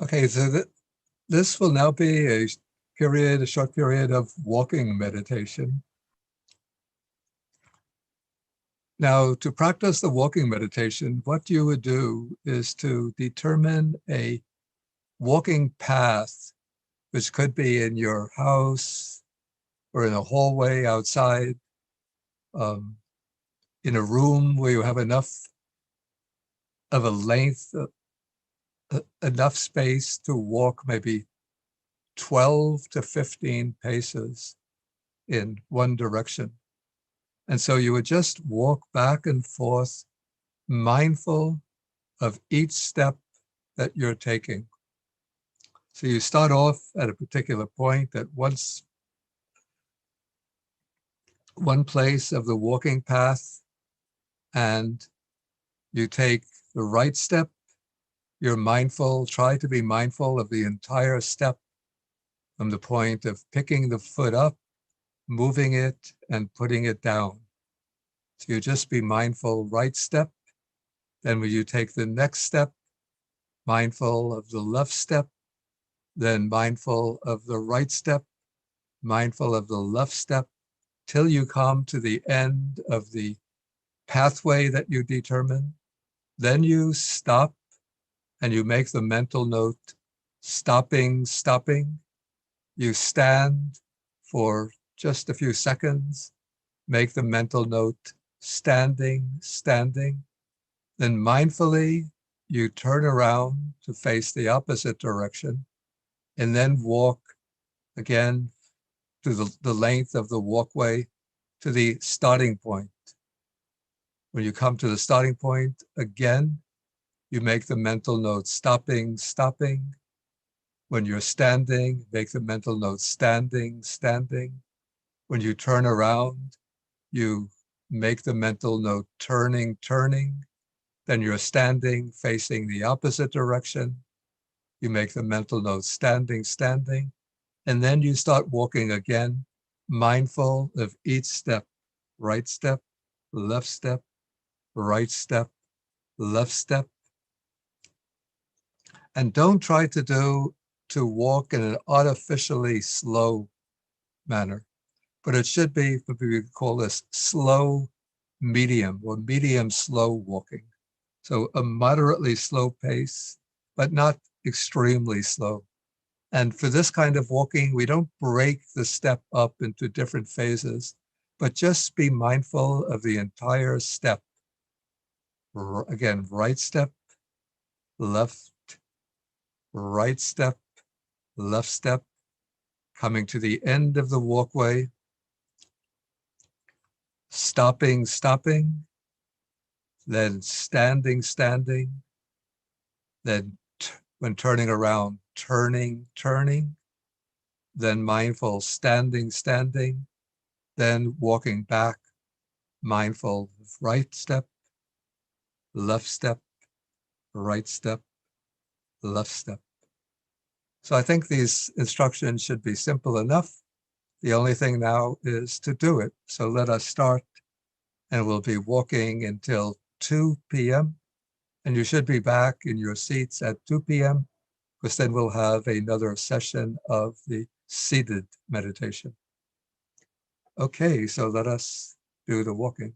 Okay, so this will now be a short period of walking meditation. Now, to practice the walking meditation, what you would do is to determine a walking path, which could be in your house or in a hallway outside, um, in a room where you have enough of a length, enough space to walk maybe 12 to 15 paces in one direction. And so you would just walk back and forth, mindful of each step that you're taking. So you start off at a particular point at one place of the walking path, and you take the right step. You're mindful, try to be mindful of the entire step from the point of picking the foot up, moving it, and putting it down. So you just be mindful, right step. Then when you take the next step, mindful of the left step, then mindful of the right step, mindful of the left step, till you come to the end of the pathway that you determine. Then you stop and you make the mental note, stopping, stopping. You stand for just a few seconds, make the mental note, standing, standing. Then mindfully, you turn around to face the opposite direction and then walk again to the length of the walkway to the starting point. When you come to the starting point, again, you make the mental note, stopping, stopping. When you're standing, make the mental note, standing, standing. When you turn around, you make the mental note, turning, turning. Then you're standing, facing the opposite direction. You make the mental note, standing, standing. And then you start walking again, mindful of each step, right step, left step, right step, left step. And don't try to walk in an artificially slow manner, but it should be what we call this slow medium or medium slow walking. So a moderately slow pace, but not extremely slow. And for this kind of walking, we don't break the step up into different phases, but just be mindful of the entire step. Again, right step, left, right step, left step, coming to the end of the walkway, stopping, stopping, then standing, standing, then when turning around, turning, turning, then mindful, standing, standing, then walking back, mindful of right step, left step, right step, left step. So I think these instructions should be simple enough. The only thing now is to do it. So let us start, and we'll be walking until 2 p.m. And you should be back in your seats at 2 p.m. because then we'll have another session of the seated meditation. Okay, so let us do the walking.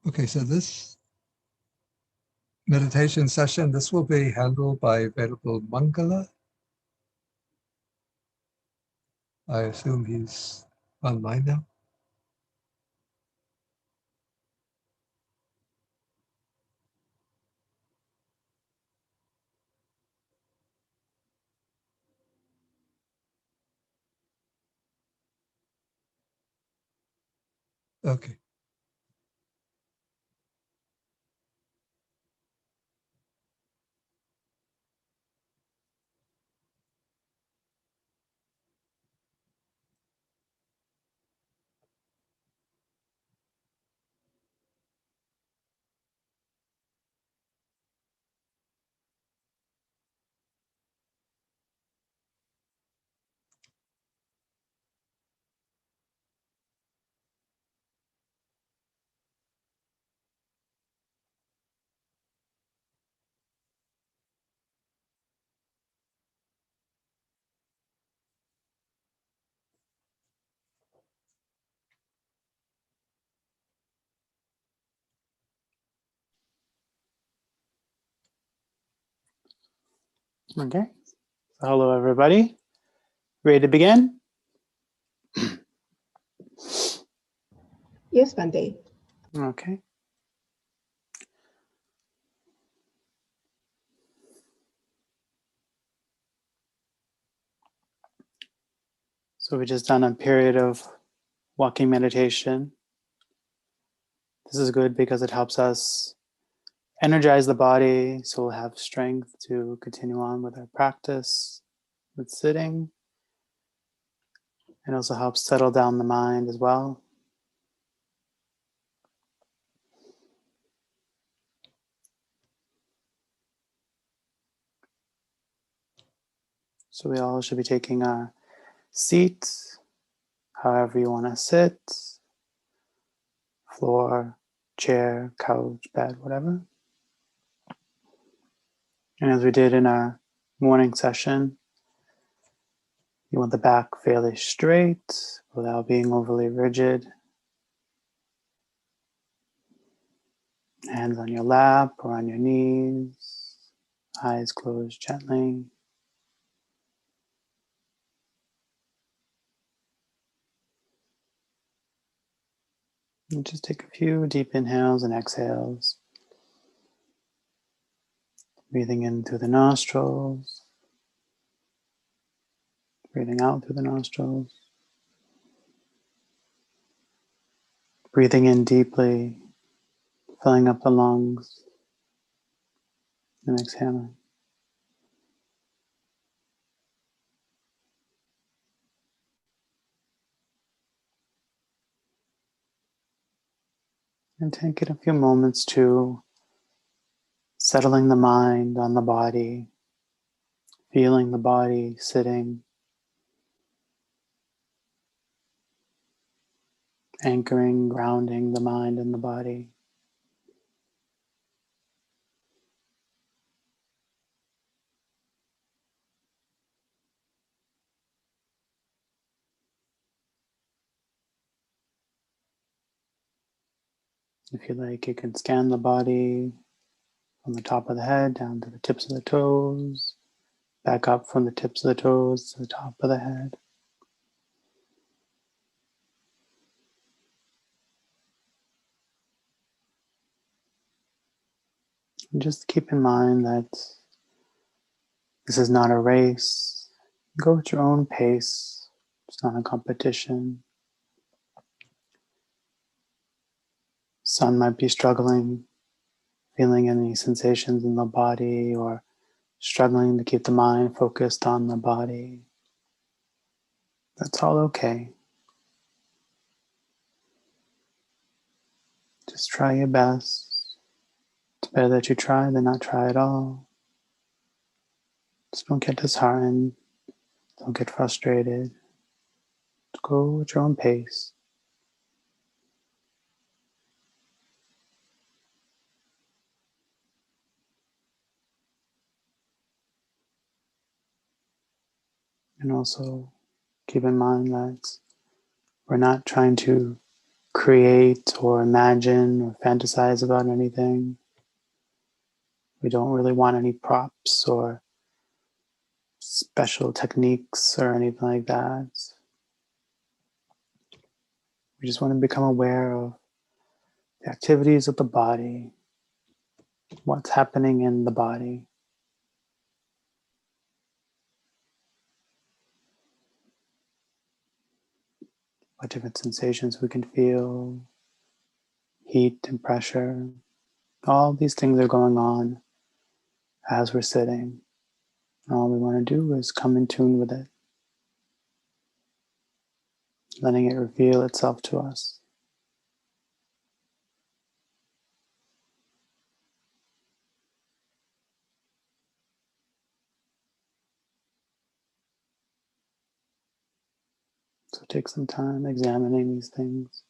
Okay, so this meditation session, this will be handled by Venerable Mangala. I assume he's online now. Okay. Okay. So hello, everybody. Ready to begin? Yes, Bante. Okay. So we just done a period of walking meditation. This is good because it helps us energize the body so we'll have strength to continue on with our practice with sitting. It also helps settle down the mind as well. So we all should be taking our seats, however you want to sit, floor, chair, couch, bed, whatever. And as we did in our morning session, you want the back fairly straight without being overly rigid. Hands on your lap or on your knees, eyes closed gently. And just take a few deep inhales and exhales. Breathing in through the nostrils, breathing out through the nostrils. Breathing in deeply, filling up the lungs, and exhaling. And take it a few moments to settling the mind on the body, feeling the body sitting, anchoring, grounding the mind and the body. If you like, you can scan the body from the top of the head down to the tips of the toes, back up from the tips of the toes to the top of the head. And just keep in mind that this is not a race. Go at your own pace. It's not a competition. Some might be struggling, feeling any sensations in the body, or struggling to keep the mind focused on the body. That's all okay. Just try your best. It's better that you try than not try at all. Just don't get disheartened. Don't get frustrated. Just go at your own pace. And also keep in mind that we're not trying to create or imagine or fantasize about anything. We don't really want any props or special techniques or anything like that. We just want to become aware of the activities of the body, what's happening in the body. What different sensations we can feel, heat and pressure. All these things are going on as we're sitting. All we want to do is come in tune with it, letting it reveal itself to us. So take some time examining these things.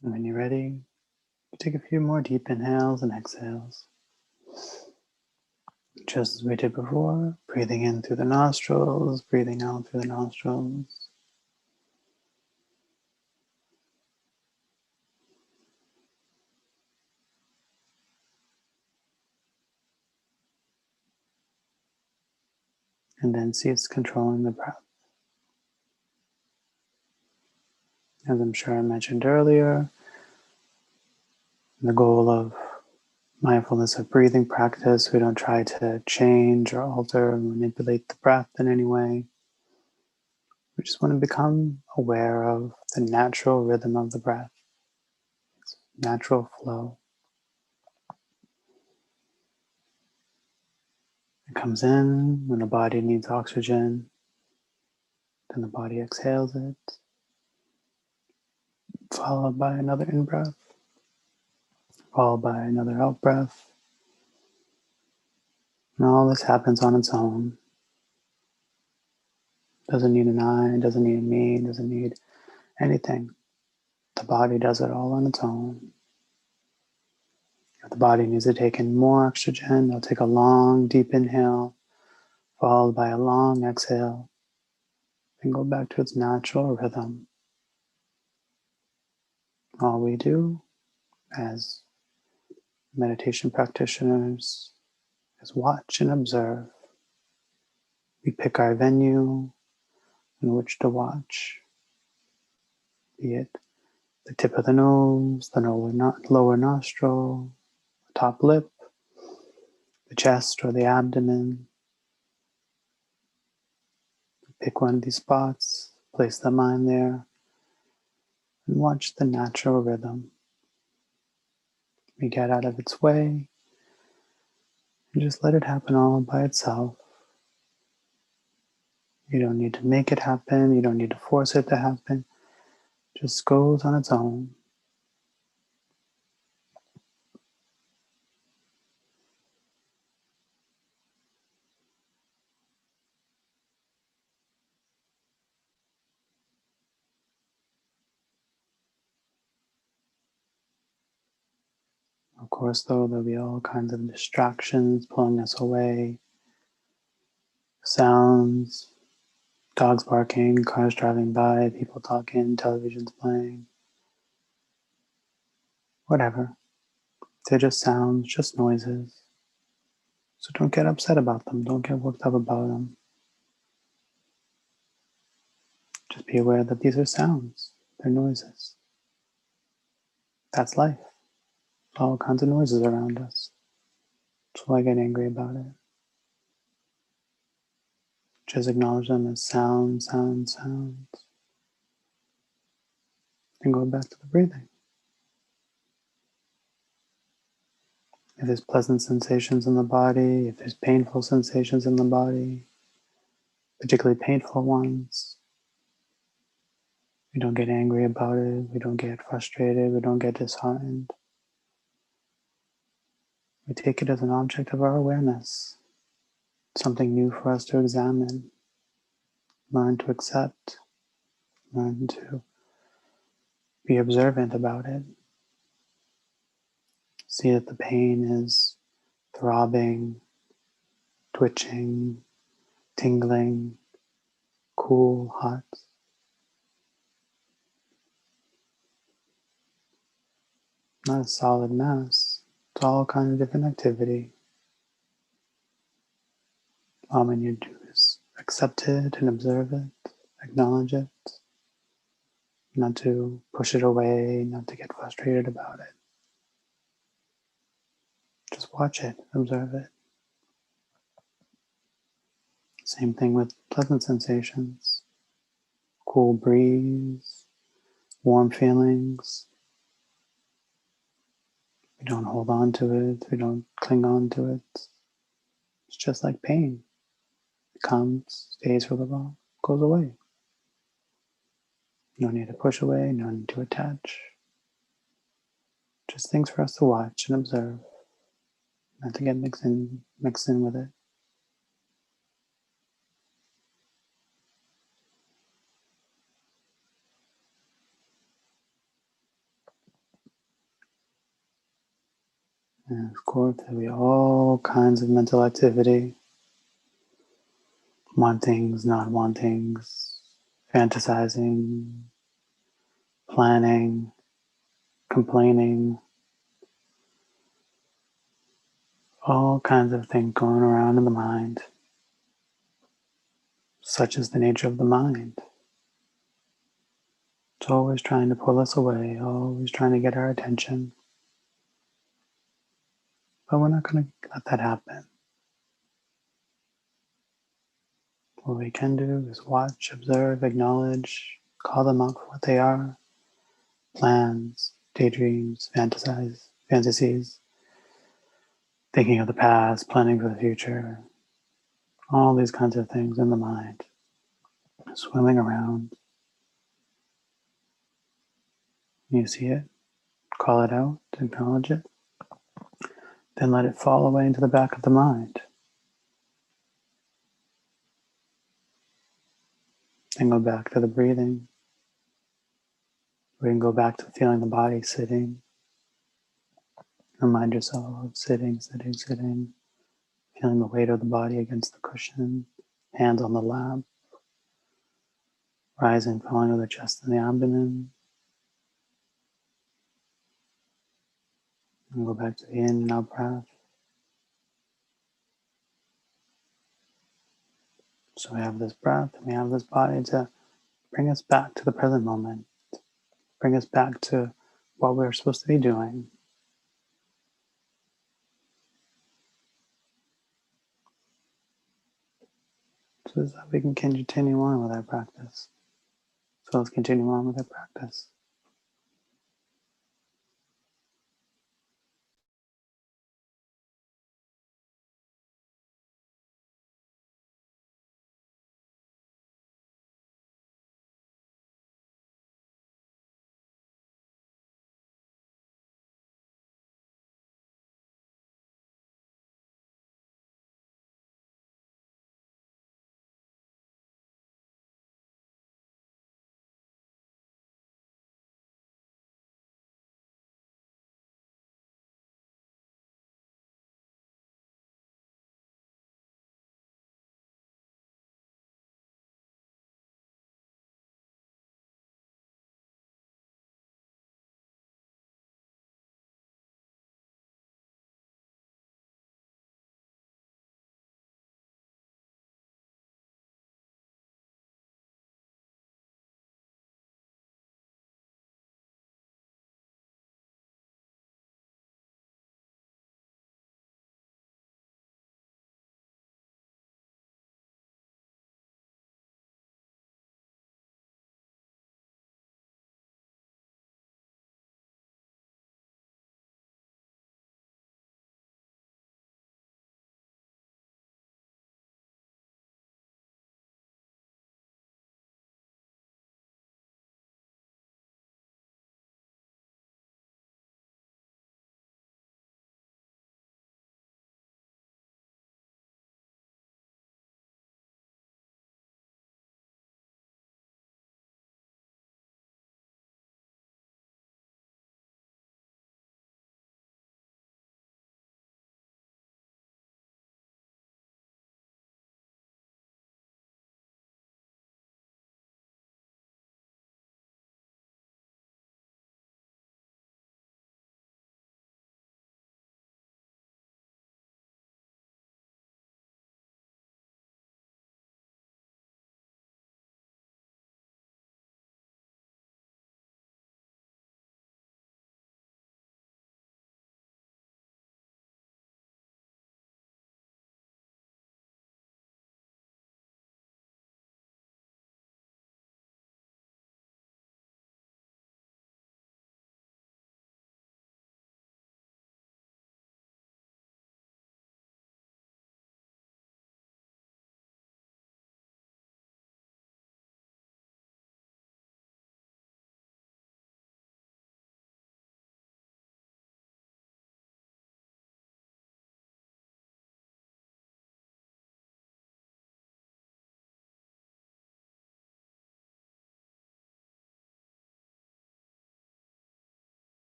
And when you're ready, take a few more deep inhales and exhales. Just as we did before, breathing in through the nostrils, breathing out through the nostrils. And then cease controlling the breath. As I'm sure I mentioned earlier, the goal of mindfulness of breathing practice, we don't try to change or alter or manipulate the breath in any way. We just want to become aware of the natural rhythm of the breath, its natural flow. It comes in when the body needs oxygen, then the body exhales it, followed by another in-breath, followed by another out-breath. And all this happens on its own. Doesn't need an I, doesn't need a me, doesn't need anything. The body does it all on its own. If the body needs to take in more oxygen, it'll take a long, deep inhale, followed by a long exhale, and go back to its natural rhythm. All we do as meditation practitioners is watch and observe. We pick our venue in which to watch, be it the tip of the nose, the lower nostril, the top lip, the chest or the abdomen. Pick one of these spots, place the mind there, and watch the natural rhythm. We get out of its way and just let it happen all by itself. You don't need to make it happen. You don't need to force it to happen. It just goes on its own. Of course, though, there'll be all kinds of distractions pulling us away. Sounds, dogs barking, cars driving by, people talking, television's playing. Whatever. They're just sounds, just noises. So don't get upset about them. Don't get worked up about them. Just be aware that these are sounds. They're noises. That's life. All kinds of noises around us. So why get angry about it? Just acknowledge them as sounds, sounds, sounds. And go back to the breathing. If there's pleasant sensations in the body, if there's painful sensations in the body, particularly painful ones, we don't get angry about it, we don't get frustrated, we don't get disheartened. We take it as an object of our awareness, something new for us to examine, learn to accept, learn to be observant about it. See that the pain is throbbing, twitching, tingling, cool, hot. Not a solid mass. It's all kind of different activity. All we need to do is accept it and observe it, acknowledge it, not to push it away, not to get frustrated about it. Just watch it, observe it. Same thing with pleasant sensations. Cool breeze, warm feelings. We don't hold on to it, we don't cling on to it. It's just like pain. It comes, stays for a little while, goes away. No need to push away, no need to attach. Just things for us to watch and observe, not to get mixed in with it. And of course, there'll be all kinds of mental activity. Wantings, not wantings, fantasizing, planning, complaining, all kinds of things going around in the mind. Such is the nature of the mind. It's always trying to pull us away, always trying to get our attention. But we're not going to let that happen. What we can do is watch, observe, acknowledge, call them out for what they are. Plans, daydreams, fantasies, thinking of the past, planning for the future, all these kinds of things in the mind, swimming around. You see it, call it out, acknowledge it, then let it fall away into the back of the mind. Then go back to the breathing. We can go back to feeling the body sitting. Remind yourself of sitting, sitting, sitting, feeling the weight of the body against the cushion, hands on the lap, rising, falling of the chest and the abdomen. And go back to the in and out breath. So we have this breath and we have this body to bring us back to the present moment, bring us back to what we're supposed to be doing. So that we can continue on with our practice. So let's continue on with our practice.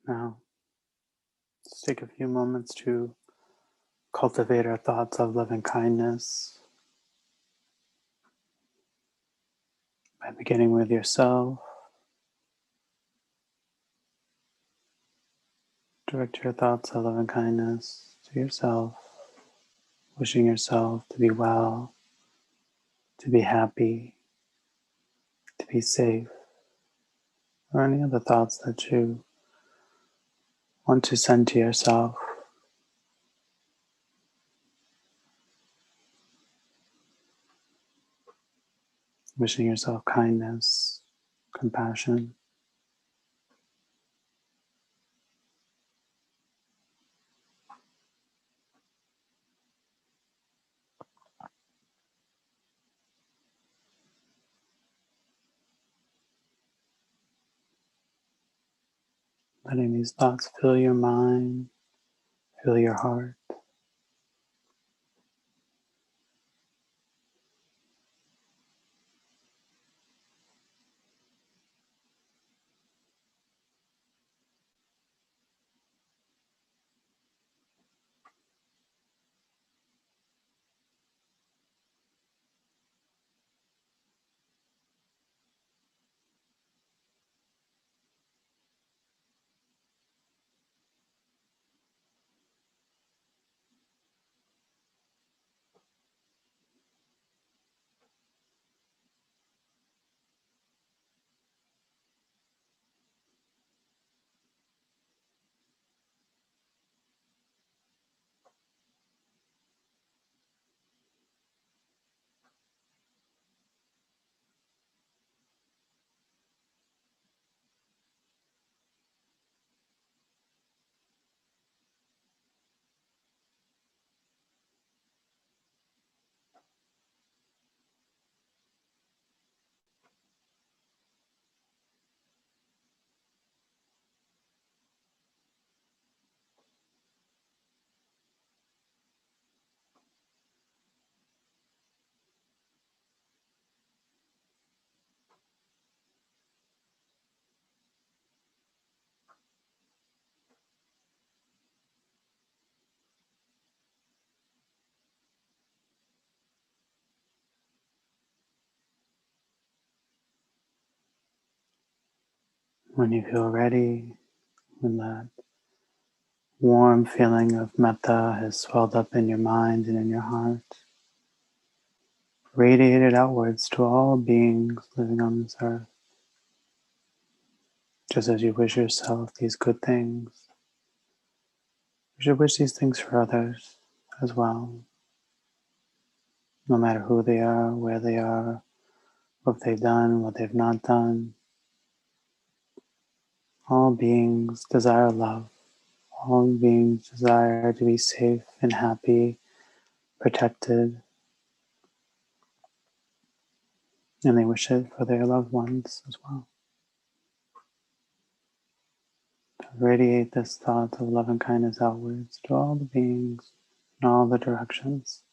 Now, let's take a few moments to cultivate our thoughts of loving kindness by beginning with yourself. Direct your thoughts of loving kindness to yourself, wishing yourself to be well, to be happy, to be safe, or any other thoughts that you want to send to yourself. Wishing yourself kindness, compassion. Letting these thoughts fill your mind, fill your heart. When you feel ready, when that warm feeling of metta has swelled up in your mind and in your heart, radiate it outwards to all beings living on this earth. Just as you wish yourself these good things, you should wish these things for others as well, no matter who they are, where they are, what they've done, what they've not done. All beings desire love. All beings desire to be safe and happy, protected, and they wish it for their loved ones as well. To radiate this thought of love and kindness outwards to all the beings in all the directions.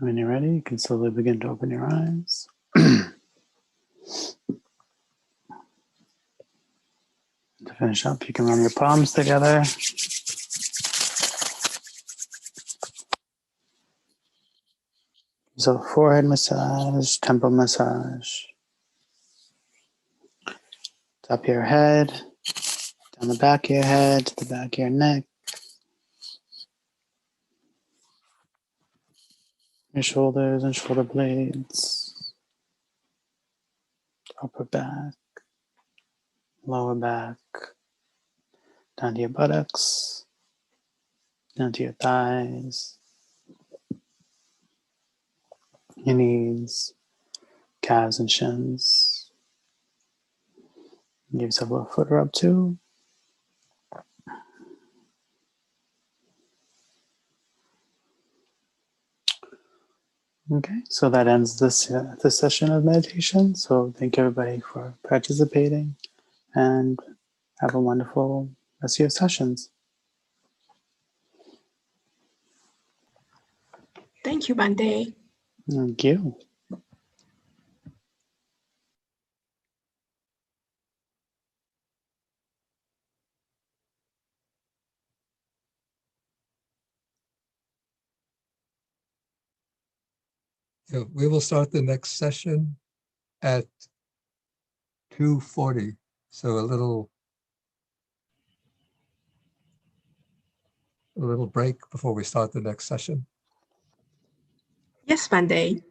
When you're ready, you can slowly begin to open your eyes. To finish up, you can rub your palms together. So forehead massage, temple massage. Top of your head, down the back of your head, to the back of your neck. Your shoulders and shoulder blades. Upper back, lower back, down to your buttocks, down to your thighs, your knees, calves and shins. Give yourself a little foot rub too. Okay, so that ends this session of meditation. So thank you everybody for participating, and have a wonderful rest of your sessions. Thank you, Bande. Thank you. So we will start the next session at 2:40. So a little break before we start the next session. Yes, Bande.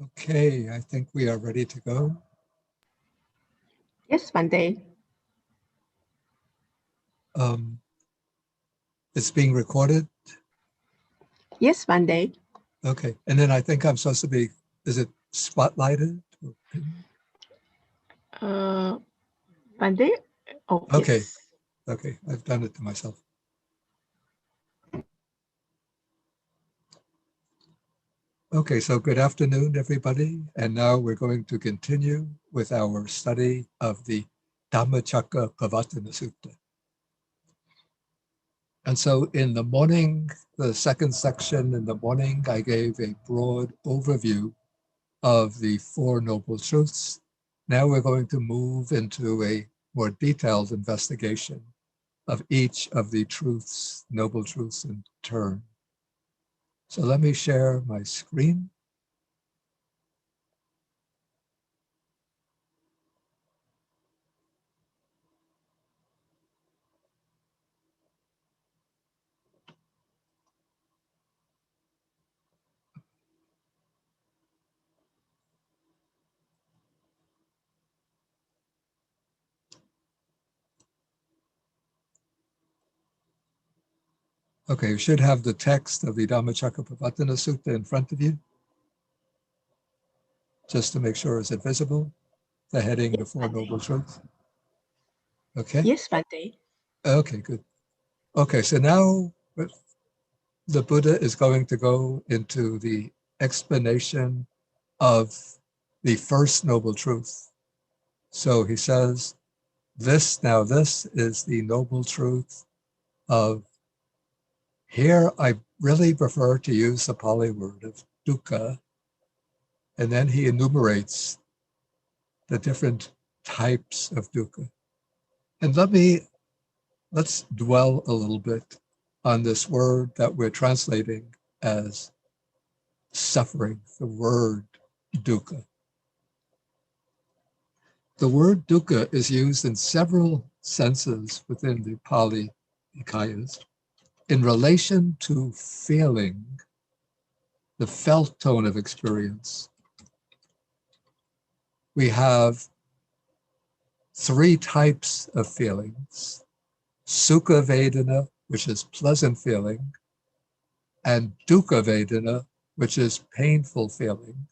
Okay, I think we are ready to go. Yes, Bande. It's being recorded. Yes, Bande. Okay, and then I think I'm supposed to be, is it spotlighted? Bande? Oh, Okay, yes. okay, I've done it to myself. Okay, so good afternoon, everybody. And now we're going to continue with our study of the Dhammacakkappavattana Sutta. And so in the morning, the second section in the morning, I gave a broad overview of the Four Noble Truths. Now we're going to move into a more detailed investigation of each of the truths, noble truths in turn. So let me share my screen. Okay, you should have the text of the Dhammacakkappavattana Sutta in front of you, just to make sure, is it visible? The heading, the Yes, Four Bande. Noble Truths. Okay, Yes, Bande. okay, good. Okay, so now the Buddha is going to go into the explanation of the first noble truth. So he says, this is the noble truth of, here I really prefer to use the Pali word of dukkha, and then he enumerates the different types of dukkha. And let's dwell a little bit on this word that we're translating as suffering, the word dukkha. The word dukkha is used in several senses within the Pali Nikayas in relation to feeling, the felt tone of experience. We have three types of feelings: sukha vedana, which is pleasant feeling, and dukkha vedana, which is painful feeling.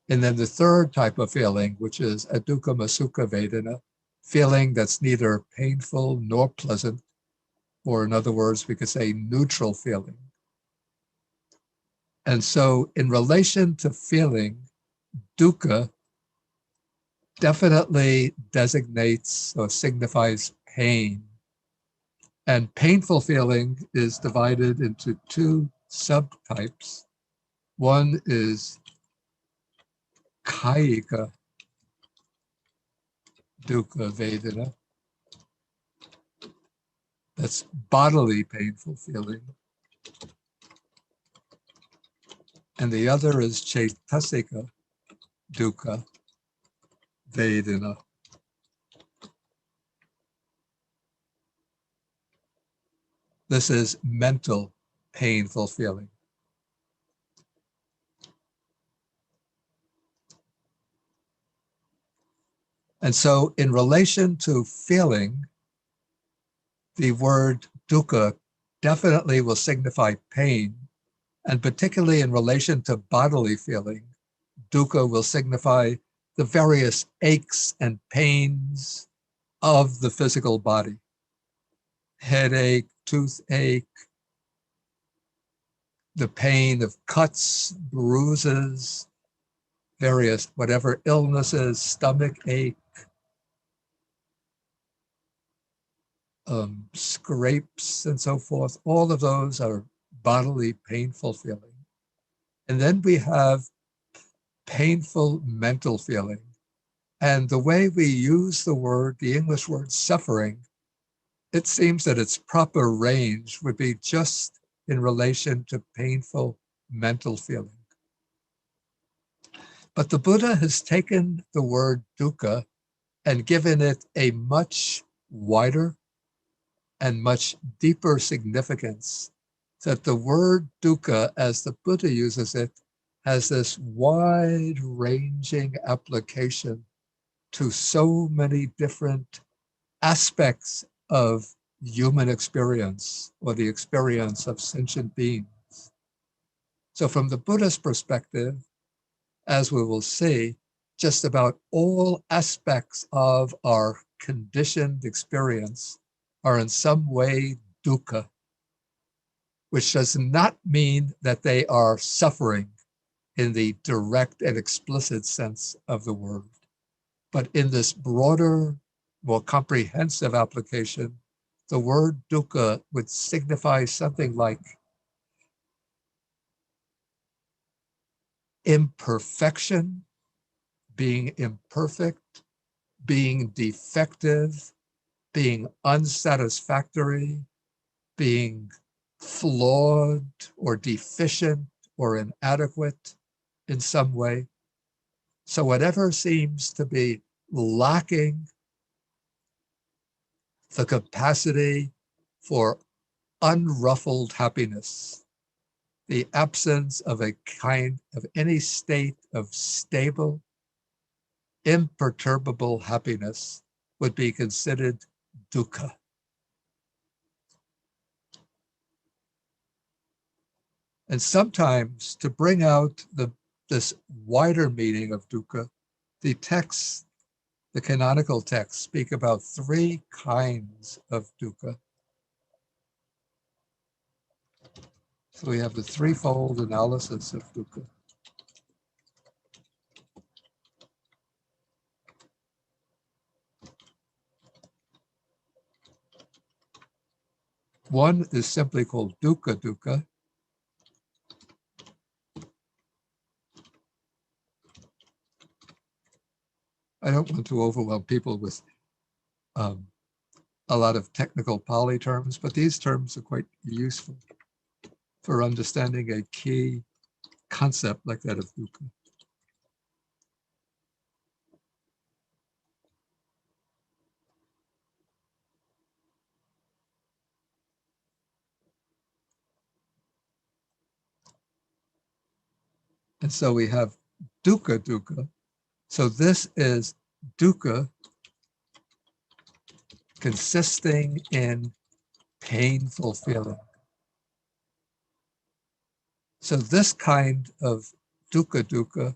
And then the third type of feeling, which is adukkama sukha vedana, feeling that's neither painful nor pleasant, or in other words, we could say neutral feeling. And so in relation to feeling, dukkha definitely designates or signifies pain. And painful feeling is divided into two subtypes. One is kayika dukkha vedana. That's bodily painful feeling. And the other is chaitasika dukkha vedana. This is mental painful feeling. And so in relation to feeling, the word dukkha definitely will signify pain, and particularly in relation to bodily feeling, dukkha will signify the various aches and pains of the physical body. Headache, toothache, the pain of cuts, bruises, various whatever illnesses, stomach ache, scrapes and so forth. All of those are bodily painful feeling. And then we have painful mental feeling. And the way we use the word, the English word suffering, it seems that its proper range would be just in relation to painful mental feeling. But the Buddha has taken the word dukkha and given it a much wider and much deeper significance, that the word dukkha, as the Buddha uses it, has this wide-ranging application to so many different aspects of human experience or the experience of sentient beings. So from the Buddhist perspective, as we will see, just about all aspects of our conditioned experience are in some way dukkha, which does not mean that they are suffering in the direct and explicit sense of the word. But in this broader, more comprehensive application, the word dukkha would signify something like imperfection, being imperfect, being defective, being unsatisfactory, being flawed or deficient or inadequate in some way. So whatever seems to be lacking the capacity for unruffled happiness, the absence of a kind of any state of stable, imperturbable happiness would be considered dukkha. And sometimes to bring out this wider meaning of dukkha, the texts, the canonical texts, speak about three kinds of dukkha. So we have the threefold analysis of dukkha. One is simply called dukkha dukkha. I don't want to overwhelm people with a lot of technical Pali terms, but these terms are quite useful for understanding a key concept like that of dukkha. And so we have dukkha dukkha. So this is dukkha consisting in painful feeling. So this kind of dukkha dukkha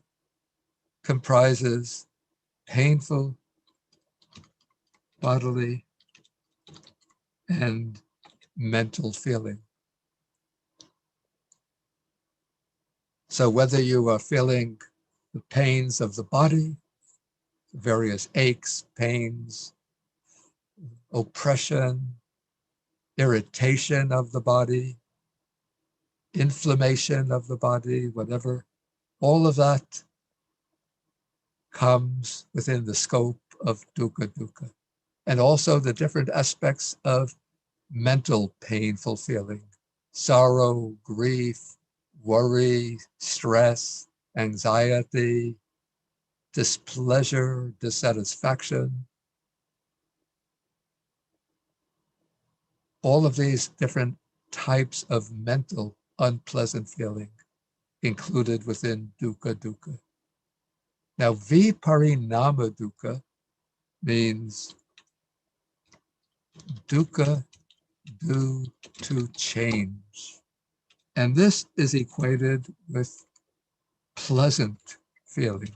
comprises painful bodily and mental feeling. So whether you are feeling the pains of the body, various aches, pains, oppression, irritation of the body, inflammation of the body, whatever, all of that comes within the scope of dukkha dukkha. And also the different aspects of mental painful feeling, sorrow, grief, worry, stress, anxiety, displeasure, dissatisfaction. All of these different types of mental unpleasant feeling included within dukkha dukkha. Now, viparinama dukkha means dukkha due to change. And this is equated with pleasant feeling.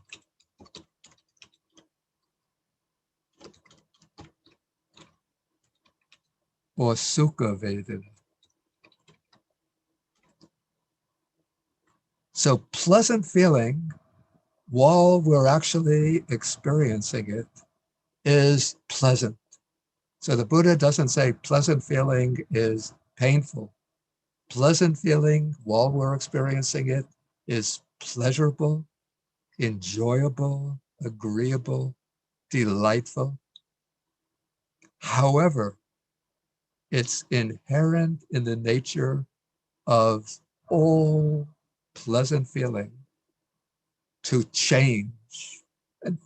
Or sukha vedana. So pleasant feeling, while we're actually experiencing it, is pleasant. So the Buddha doesn't say pleasant feeling is painful. Pleasant feeling, while we're experiencing it, is pleasurable, enjoyable, agreeable, delightful. However, it's inherent in the nature of all pleasant feeling to change. And,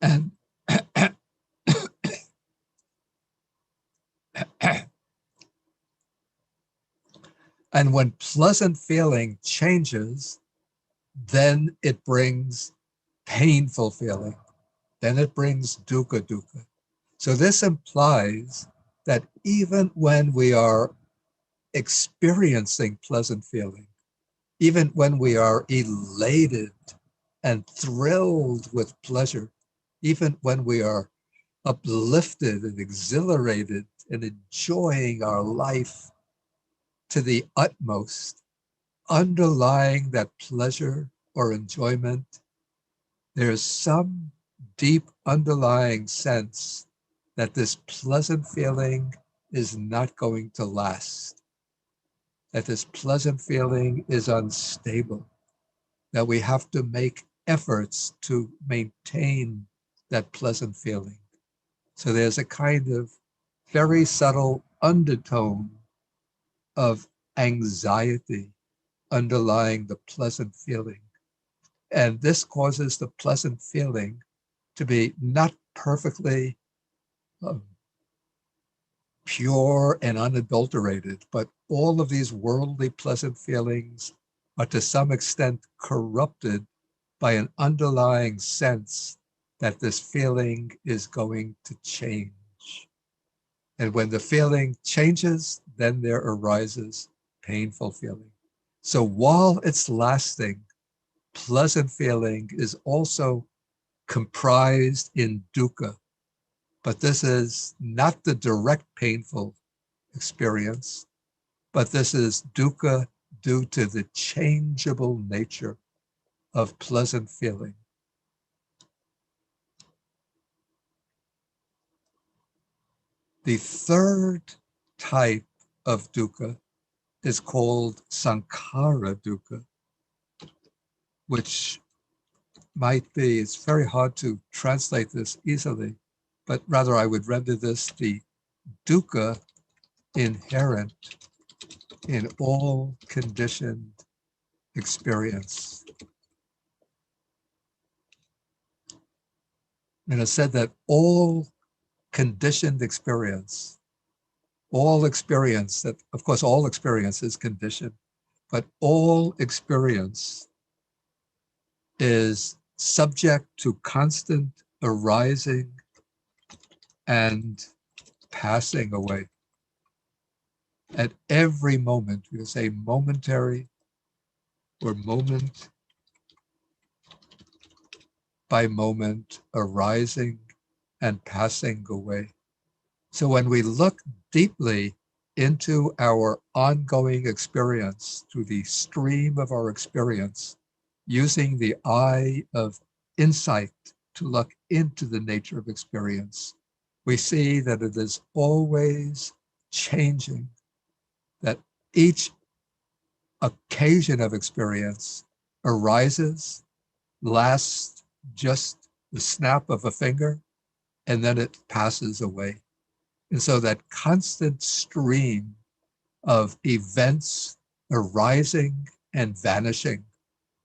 and And when pleasant feeling changes, then it brings painful feeling. Then it brings dukkha dukkha. So this implies that even when we are experiencing pleasant feeling, even when we are elated and thrilled with pleasure, even when we are uplifted and exhilarated and enjoying our life to the utmost, underlying that pleasure or enjoyment, there's some deep underlying sense that this pleasant feeling is not going to last, that this pleasant feeling is unstable, that we have to make efforts to maintain that pleasant feeling. So there's a kind of very subtle undertone of anxiety underlying the pleasant feeling. And this causes the pleasant feeling to be not perfectly pure and unadulterated, but all of these worldly pleasant feelings are to some extent corrupted by an underlying sense that this feeling is going to change. And when the feeling changes, then there arises painful feeling. So while it's lasting, pleasant feeling is also comprised in dukkha, but this is not the direct painful experience, but this is dukkha due to the changeable nature of pleasant feeling. The third type of dukkha is called sankhara dukkha, which might be, it's very hard to translate this easily, but rather I would render this the dukkha inherent in all conditioned experience. And it's said that all conditioned experience, all experience, that of course all experience is conditioned, but all experience is subject to constant arising and passing away. At every moment, we say momentary or moment by moment arising and passing away. So when we look deeply into our ongoing experience, through the stream of our experience, using the eye of insight to look into the nature of experience, we see that it is always changing, that each occasion of experience arises, lasts just the snap of a finger, and then it passes away. And so that constant stream of events arising and vanishing,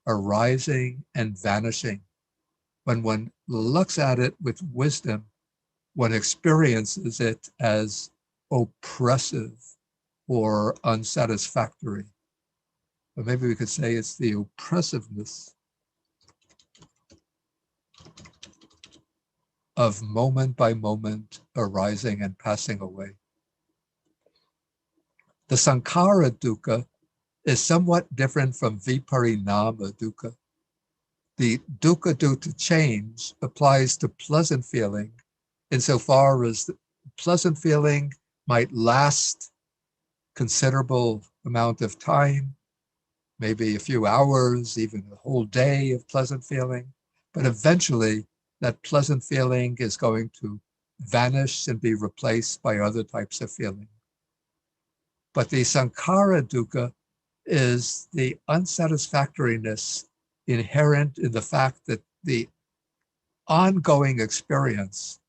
arising and vanishing, when one looks at it with wisdom, one experiences it as oppressive or unsatisfactory. Or maybe we could say it's the oppressiveness of moment by moment arising and passing away. The sankhara dukkha is somewhat different from viparinama dukkha. The dukkha due to change applies to pleasant feeling insofar as the pleasant feeling might last considerable amount of time, maybe a few hours, even a whole day of pleasant feeling, but eventually that pleasant feeling is going to vanish and be replaced by other types of feeling. But the sankhara dukkha is the unsatisfactoriness inherent in the fact that the ongoing experience,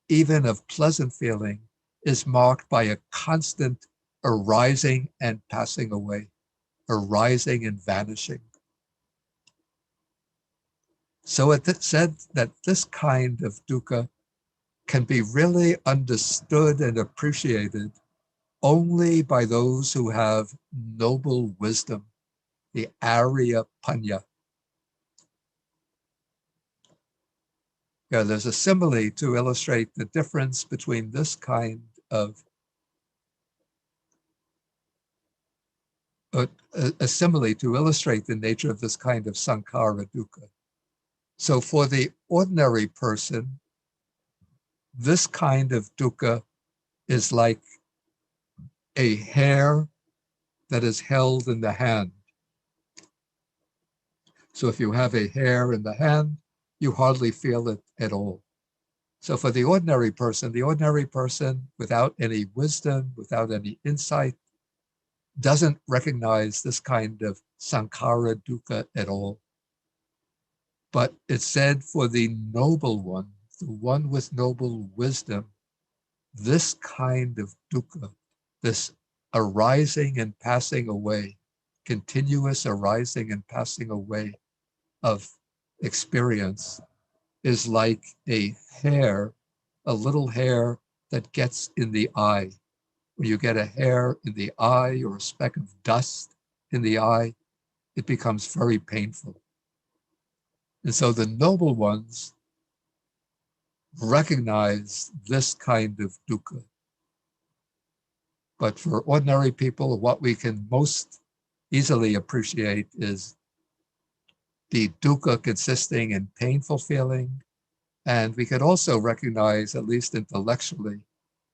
even of pleasant feeling, is marked by a constant arising and passing away, arising and vanishing. So it said that this kind of dukkha can be really understood and appreciated only by those who have noble wisdom, the Arya Panya. Yeah, there's a simile to illustrate the difference between this kind of, a simile to illustrate the nature of this kind of sankhara dukkha. So for the ordinary person, this kind of dukkha is like a hair that is held in the hand. So if you have a hair in the hand, you hardly feel it at all. So for the ordinary person without any wisdom, without any insight, doesn't recognize this kind of sankhara dukkha at all. But it's said for the noble one, the one with noble wisdom, this kind of dukkha, this arising and passing away, continuous arising and passing away of experience, is like a hair, a little hair that gets in the eye. When you get a hair in the eye or a speck of dust in the eye, it becomes very painful. And so the noble ones recognize this kind of dukkha. But for ordinary people, what we can most easily appreciate is the dukkha consisting in painful feeling. And we could also recognize, at least intellectually,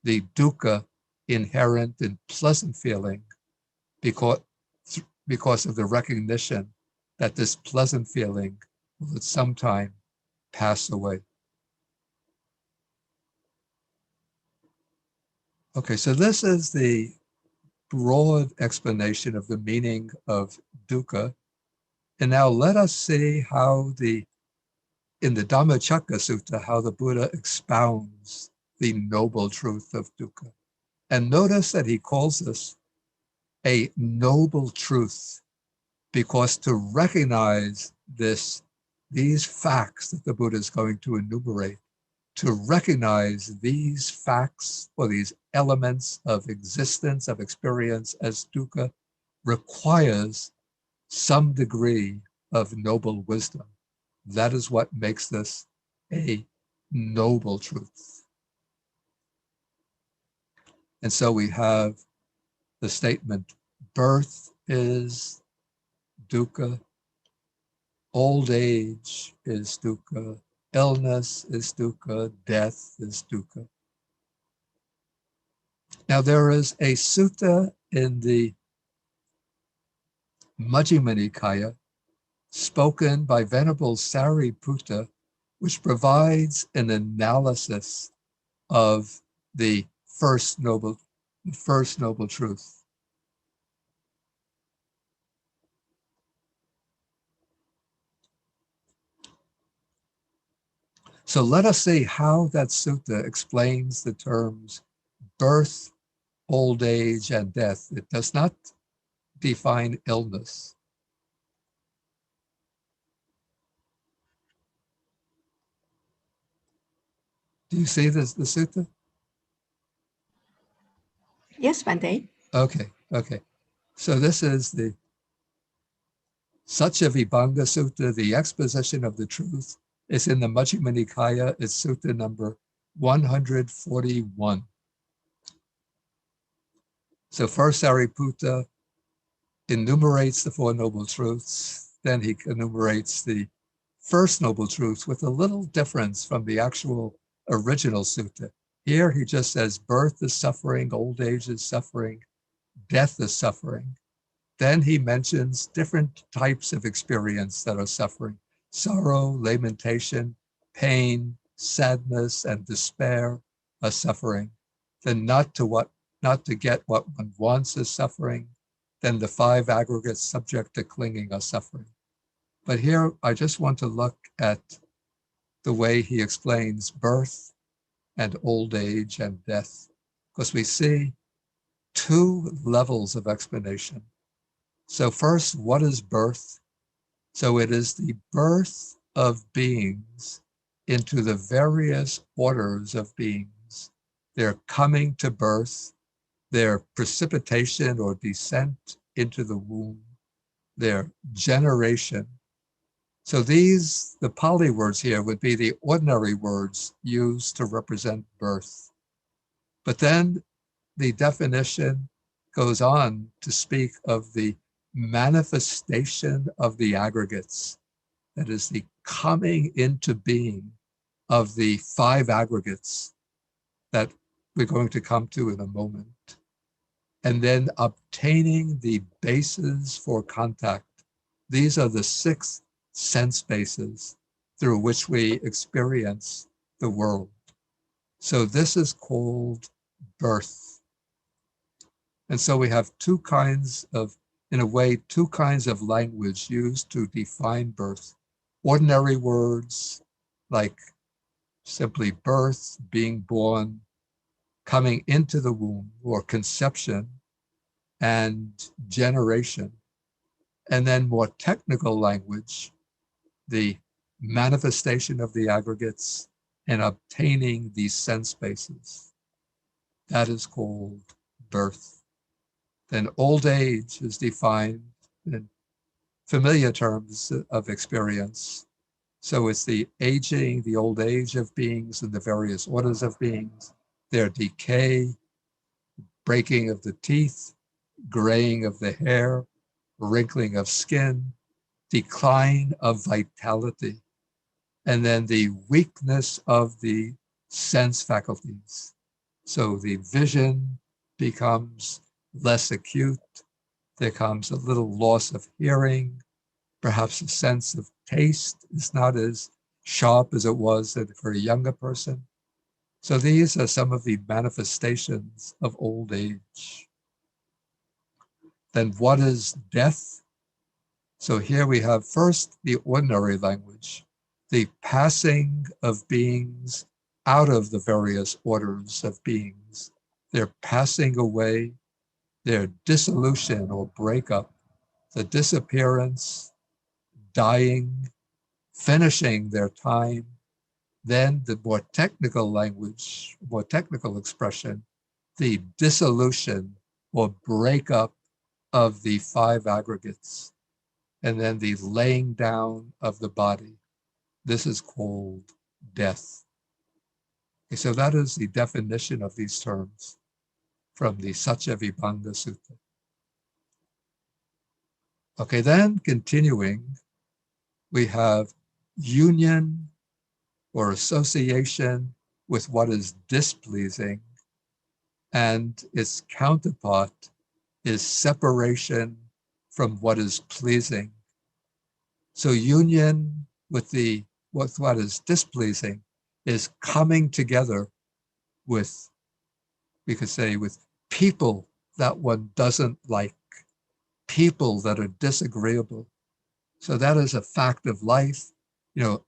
the dukkha inherent in pleasant feeling because of the recognition that this pleasant feeling will at some time pass away. Okay, so this is the broad explanation of the meaning of dukkha. And now let us see how in the Dhammacakka Sutta, how the Buddha expounds the noble truth of dukkha. And notice that he calls this a noble truth, because to recognize these facts that the Buddha is going to enumerate, to recognize these facts or these elements of existence, of experience as dukkha, requires some degree of noble wisdom. That is what makes this a noble truth. And so we have the statement, birth is dukkha, old age is dukkha, illness is dukkha, death is dukkha. Now there is a sutta in the Majjhima Nikaya spoken by Venerable Sariputta, which provides an analysis of the first noble truth. So let us see how that sutta explains the terms birth, old age, and death. It does not define illness. Do you see this, the sutta? Yes, Bante. Okay. So this is the Satya Vibhanga Sutta, the exposition of the truth. It's in the Majjhima Nikaya. It's sutta number 141. So first Sariputta enumerates the Four Noble Truths. Then he enumerates the first Noble Truth with a little difference from the actual original sutta. Here he just says birth is suffering, old age is suffering, death is suffering. Then he mentions different types of experience that are suffering: sorrow, lamentation, pain, sadness, and despair are suffering. Then not to get what one wants is suffering. Then the five aggregates subject to clinging are suffering. But here I just want to look at the way he explains birth and old age and death, because we see two levels of explanation. So first, what is birth? So it is the birth of beings into the various orders of beings. They're coming to birth their precipitation or descent into the womb, their generation. So these, the Pali words here would be the ordinary words used to represent birth. But then the definition goes on to speak of the manifestation of the aggregates. That is the coming into being of the 5 aggregates that we're going to come to in a moment. And then obtaining the bases for contact. These are the 6 sense bases through which we experience the world. So this is called birth. And so we have 2 kinds of, in a way, 2 kinds of language used to define birth. Ordinary words like simply birth, being born, coming into the womb, or conception, and generation. And then more technical language, the manifestation of the aggregates and obtaining these sense bases. That is called birth. Then old age is defined in familiar terms of experience. So it's the aging, the old age of beings and the various orders of beings, their decay, breaking of the teeth, graying of the hair, wrinkling of skin, decline of vitality, and then the weakness of the sense faculties. So the vision becomes less acute, there comes a little loss of hearing, perhaps a sense of taste is not as sharp as it was for a younger person. So these are some of the manifestations of old age. Then what is death? So here we have first the ordinary language, the passing of beings out of the various orders of beings, their passing away, their dissolution or breakup, the disappearance, dying, finishing their time. Then the more technical language, more technical expression, the dissolution or breakup of the 5 aggregates, and then the laying down of the body. This is called death. Okay, so that is the definition of these terms from the Satya Vibhanga Sutta. Okay, then continuing, we have union or association with what is displeasing, and its counterpart is separation from what is pleasing. So union with what is displeasing is coming together with, we could say, with people that one doesn't like, people that are disagreeable. So that is a fact of life,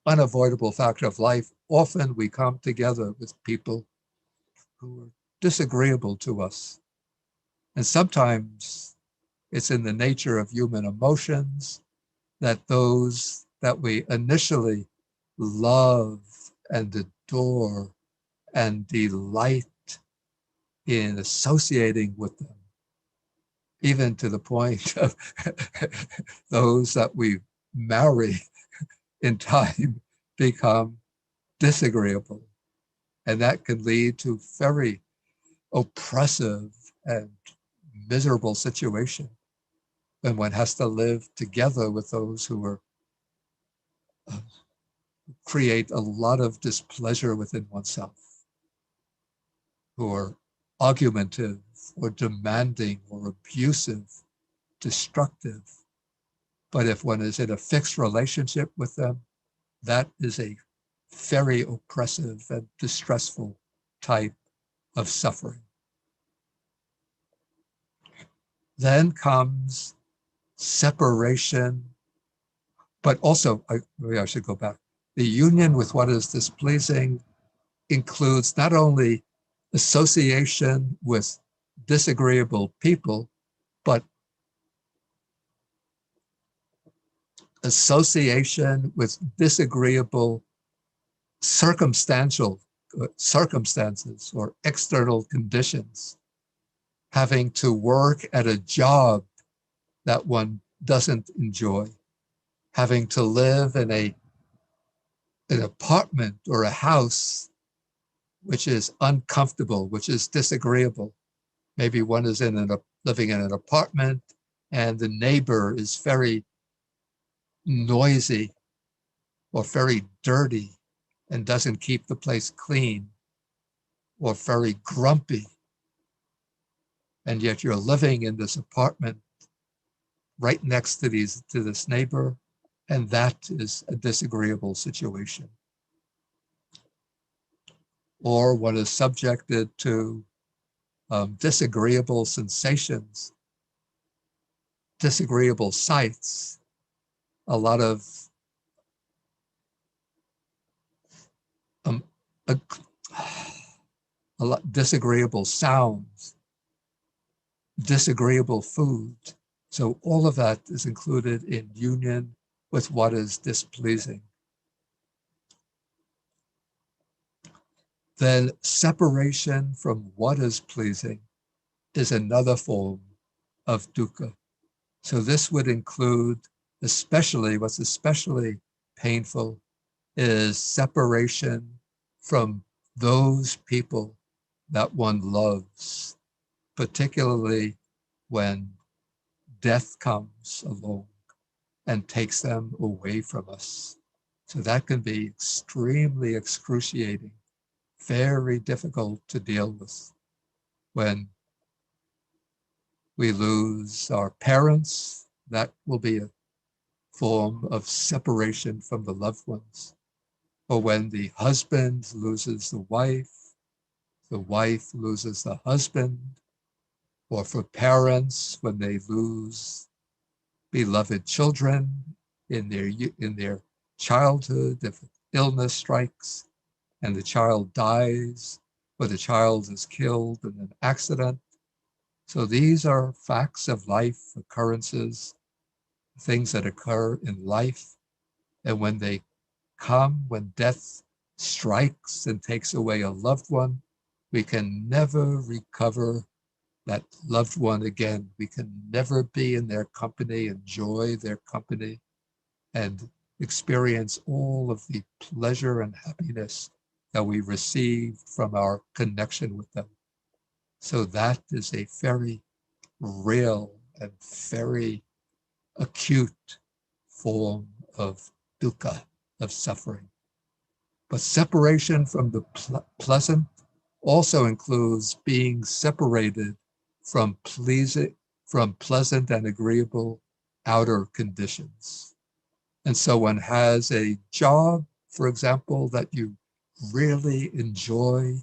unavoidable fact of life. Often we come together with people who are disagreeable to us. And sometimes it's in the nature of human emotions that those that we initially love and adore and delight in associating with them, even to the point of those that we marry in time become disagreeable. And that can lead to very oppressive and miserable situation when one has to live together with those who are create a lot of displeasure within oneself, who are argumentative or demanding or abusive, destructive. But if one is in a fixed relationship with them, that is a very oppressive and distressful type of suffering. Then comes separation, but also, maybe I should go back. The union with what is displeasing includes not only association with disagreeable people, but association with disagreeable circumstances or external conditions. having to work at a job that one doesn't enjoy, having to live in an apartment or a house which is uncomfortable, which is disagreeable. Maybe one is living in an apartment and the neighbor is very noisy or very dirty and doesn't keep the place clean, or very grumpy. And yet you're living in this apartment right next to this neighbor, and that is a disagreeable situation. Or one is subjected to disagreeable sensations, disagreeable sights, a lot of a lot disagreeable sounds, disagreeable food. So all of that is included in union with what is displeasing. Then separation from what is pleasing is another form of dukkha. So this would include what's especially painful is separation from those people that one loves, particularly when death comes along and takes them away from us. So that can be extremely excruciating, very difficult to deal with when we lose our parents. That will be a form of separation from the loved ones. Or when the husband loses the wife loses the husband, or for parents when they lose beloved children in their childhood, if illness strikes and the child dies, or the child is killed in an accident. So these are facts of life, occurrences, things that occur in life. And when they come, when death strikes and takes away a loved one, we can never recover that loved one again. We can never be in their company, enjoy their company, and experience all of the pleasure and happiness that we received from our connection with them. So that is a very real and very acute form of dukkha, of suffering. But separation from the pleasant also includes being separated from pleasant and agreeable outer conditions. And so one has a job, for example, that you really enjoy.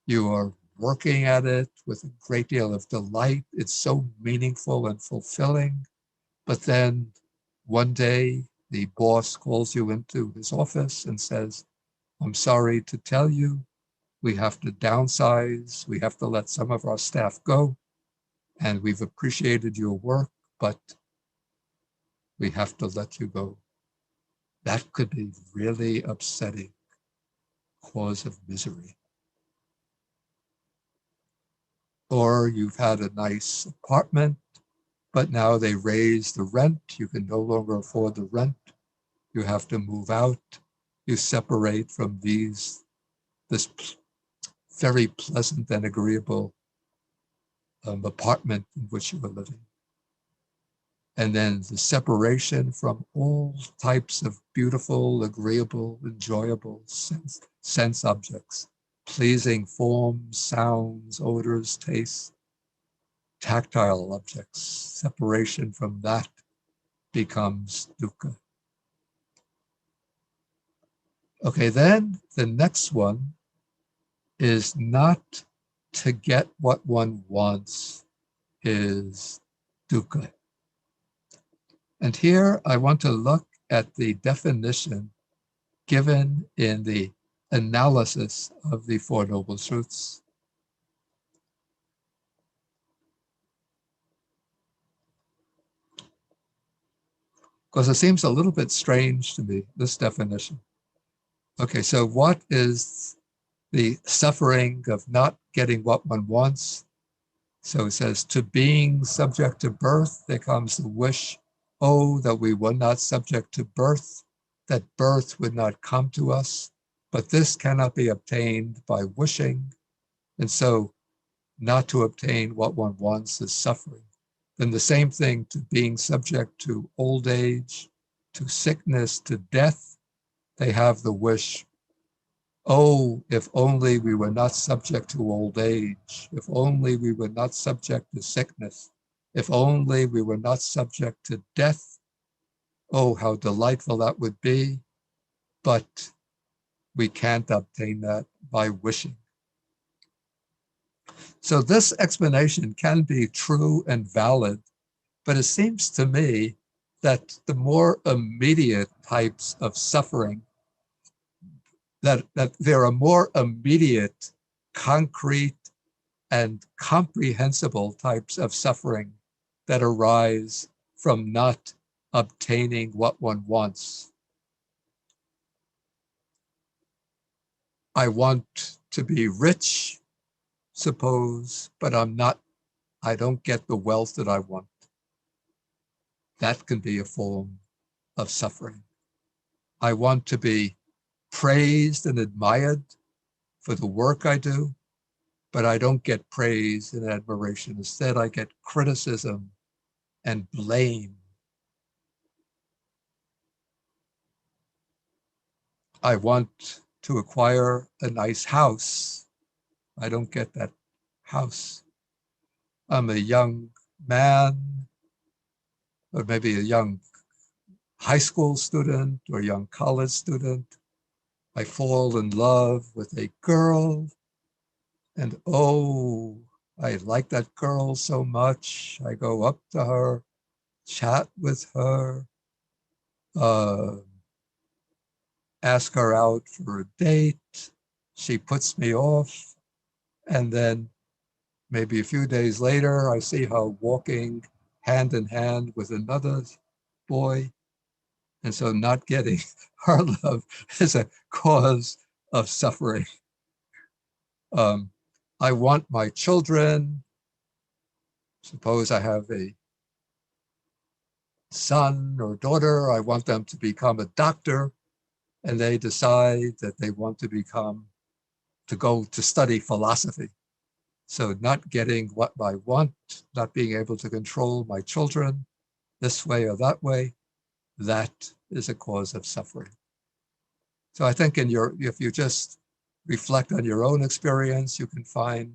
You are working at it with a great deal of delight. It's so meaningful and fulfilling. But then one day the boss calls you into his office and says, I'm sorry to tell you, we have to downsize. We have to let some of our staff go. And we've appreciated your work, but we have to let you go. That could be really upsetting, cause of misery. Or you've had a nice apartment, but now they raise the rent. You can no longer afford the rent. You have to move out. You separate from this very pleasant and agreeable apartment in which you were living. And then the separation from all types of beautiful, agreeable, enjoyable sense objects, pleasing forms, sounds, odors, tastes, tactile objects. Separation from that becomes dukkha. Okay, then the next one is not to get what one wants is dukkha. And here I want to look at the definition given in the analysis of the Four Noble Truths. Because it seems a little bit strange to me, this definition. Okay, so what is the suffering of not getting what one wants? So it says, to being subject to birth, there comes the wish, oh, that we were not subject to birth, that birth would not come to us. But this cannot be obtained by wishing. And so not to obtain what one wants is suffering. Then the same thing to being subject to old age, to sickness, to death, they have the wish, oh, if only we were not subject to old age, if only we were not subject to sickness, if only we were not subject to death, oh, how delightful that would be. But we can't obtain that by wishing. So this explanation can be true and valid, but it seems to me that the more immediate types of suffering, that there are more immediate, concrete, and comprehensible types of suffering that arise from not obtaining what one wants. I want to be rich, suppose, but I don't get the wealth that I want. That can be a form of suffering. I want to be praised and admired for the work I do, but I don't get praise and admiration. Instead, I get criticism and blame. I want to acquire a nice house. I don't get that house. I'm a young man, or maybe a young high school student or young college student. I fall in love with a girl, and oh, I like that girl so much. I go up to her, chat with her, uh, ask her out for a date. She puts me off. And then maybe a few days later, I see her walking hand in hand with another boy. And so not getting her love is a cause of suffering. I want my children. Suppose I have a son or daughter. I want them to become a doctor. And they decide that they want to go to study philosophy. So not getting what I want, not being able to control my children this way or that way, that is a cause of suffering. So I think if you just reflect on your own experience, you can find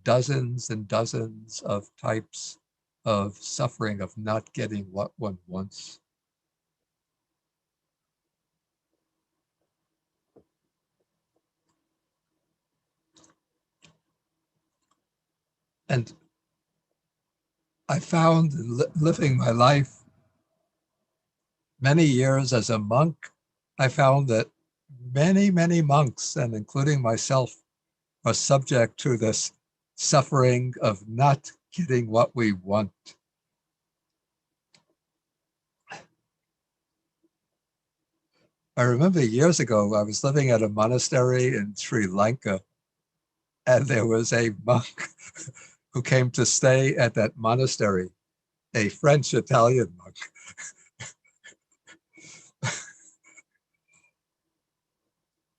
dozens and dozens of types of suffering of not getting what one wants. And I found in living my life many years as a monk, I found that many, many monks, and including myself, are subject to this suffering of not getting what we want. I remember years ago, I was living at a monastery in Sri Lanka, and there was a monk who came to stay at that monastery, a French-Italian monk.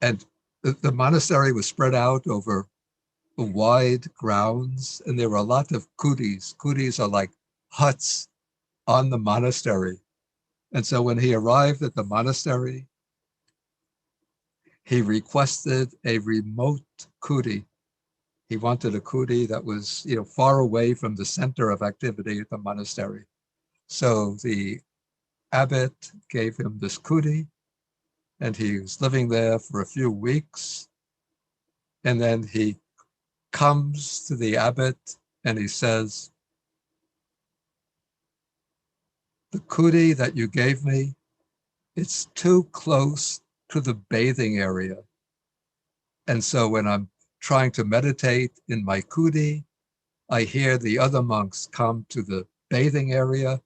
And the monastery was spread out over wide grounds, and there were a lot of kutis. Kutis are like huts on the monastery. And so when he arrived at the monastery, he requested a remote kuti. He wanted a kuti that was, far away from the center of activity at the monastery. So the abbot gave him this kuti, and he was living there for a few weeks. And then he comes to the abbot and he says, the kuti that you gave me, it's too close to the bathing area. And so when I'm trying to meditate in my kuti, I hear the other monks come to the bathing area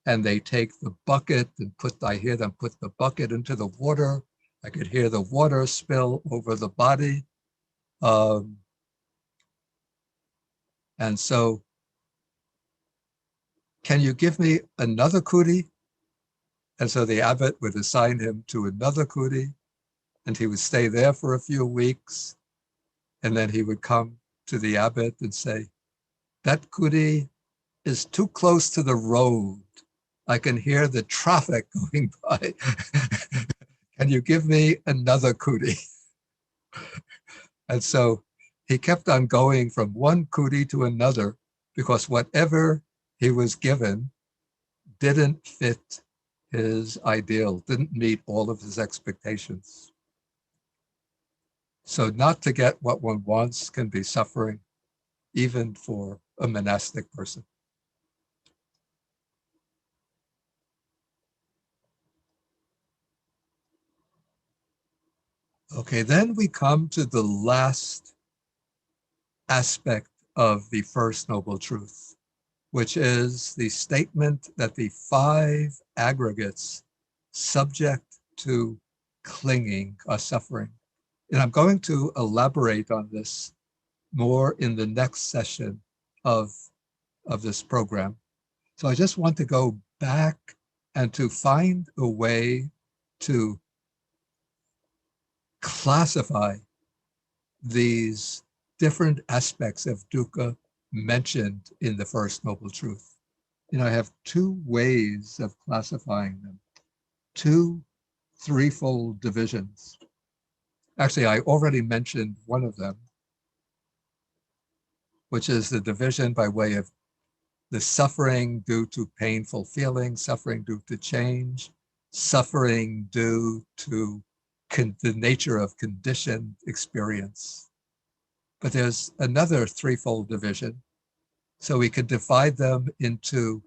and they take the bucket and I hear them put the bucket into the water. I could hear the water spill over the body. And so can you give me another kuti? And so the abbot would assign him to another kuti, and he would stay there for a few weeks. And then he would come to the abbot and say, that kuti is too close to the road. I can hear the traffic going by. Can you give me another kuti? And so he kept on going from one kuti to another because whatever he was given didn't fit his ideal, didn't meet all of his expectations. So not to get what one wants can be suffering, even for a monastic person. Okay, then we come to the last aspect of the First Noble Truth, which is the statement that the 5 aggregates subject to clinging are suffering. And I'm going to elaborate on this more in the next session of this program. So I just want to go back and to find a way to classify these different aspects of dukkha mentioned in the First Noble Truth. I have 2 ways of classifying them, 2 threefold divisions. Actually, I already mentioned one of them, which is the division by way of the suffering due to painful feelings, suffering due to change, suffering due to the nature of conditioned experience. But there's another threefold division. So we could divide them into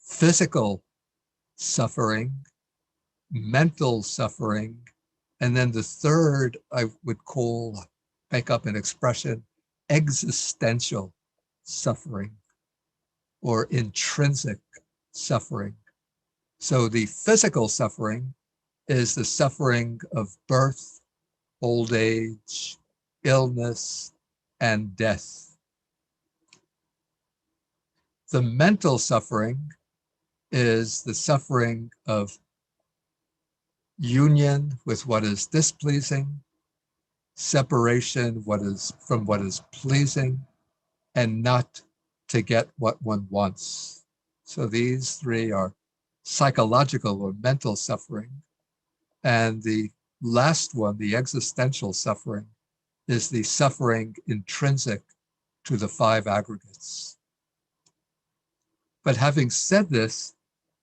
physical suffering, mental suffering, and then the third I would make up an expression, existential suffering or intrinsic suffering. So the physical suffering is the suffering of birth, old age, illness, and death. The mental suffering is the suffering of union with what is displeasing, separation from what is pleasing, and not to get what one wants. So these 3 are psychological or mental suffering. And the last one, the existential suffering, is the suffering intrinsic to the 5 aggregates. But having said this,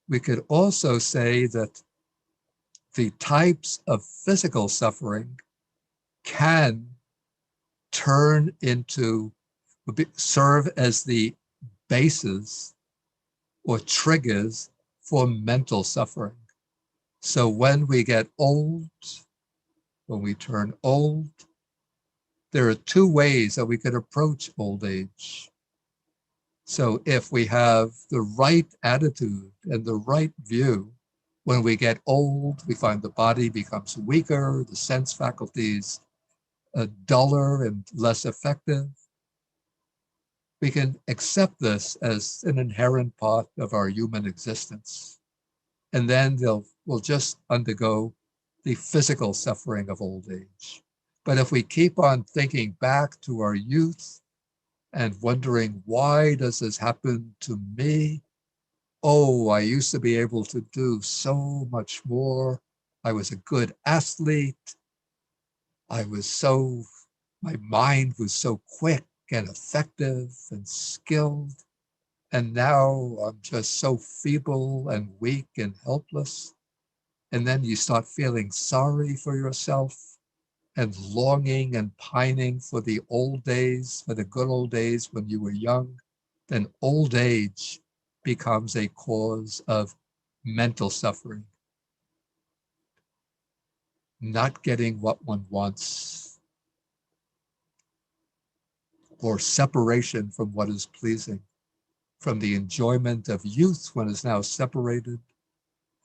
we could also say that the types of physical suffering can serve as the basis or triggers for mental suffering. So when we get old, when we turn old, there are 2 ways that we could approach old age. So if we have the right attitude and the right view, when we get old, we find the body becomes weaker, the sense faculties duller and less effective. We can accept this as an inherent part of our human existence. And then we'll just undergo the physical suffering of old age. But if we keep on thinking back to our youth and wondering, why does this happen to me? Oh, I used to be able to do so much more. I was a good athlete. My mind was so quick and effective and skilled. And now I'm just so feeble and weak and helpless. And then you start feeling sorry for yourself and longing and pining for the old days, for the good old days when you were young. Then old age becomes a cause of mental suffering. Not getting what one wants, or separation from what is pleasing, from the enjoyment of youth when is now separated.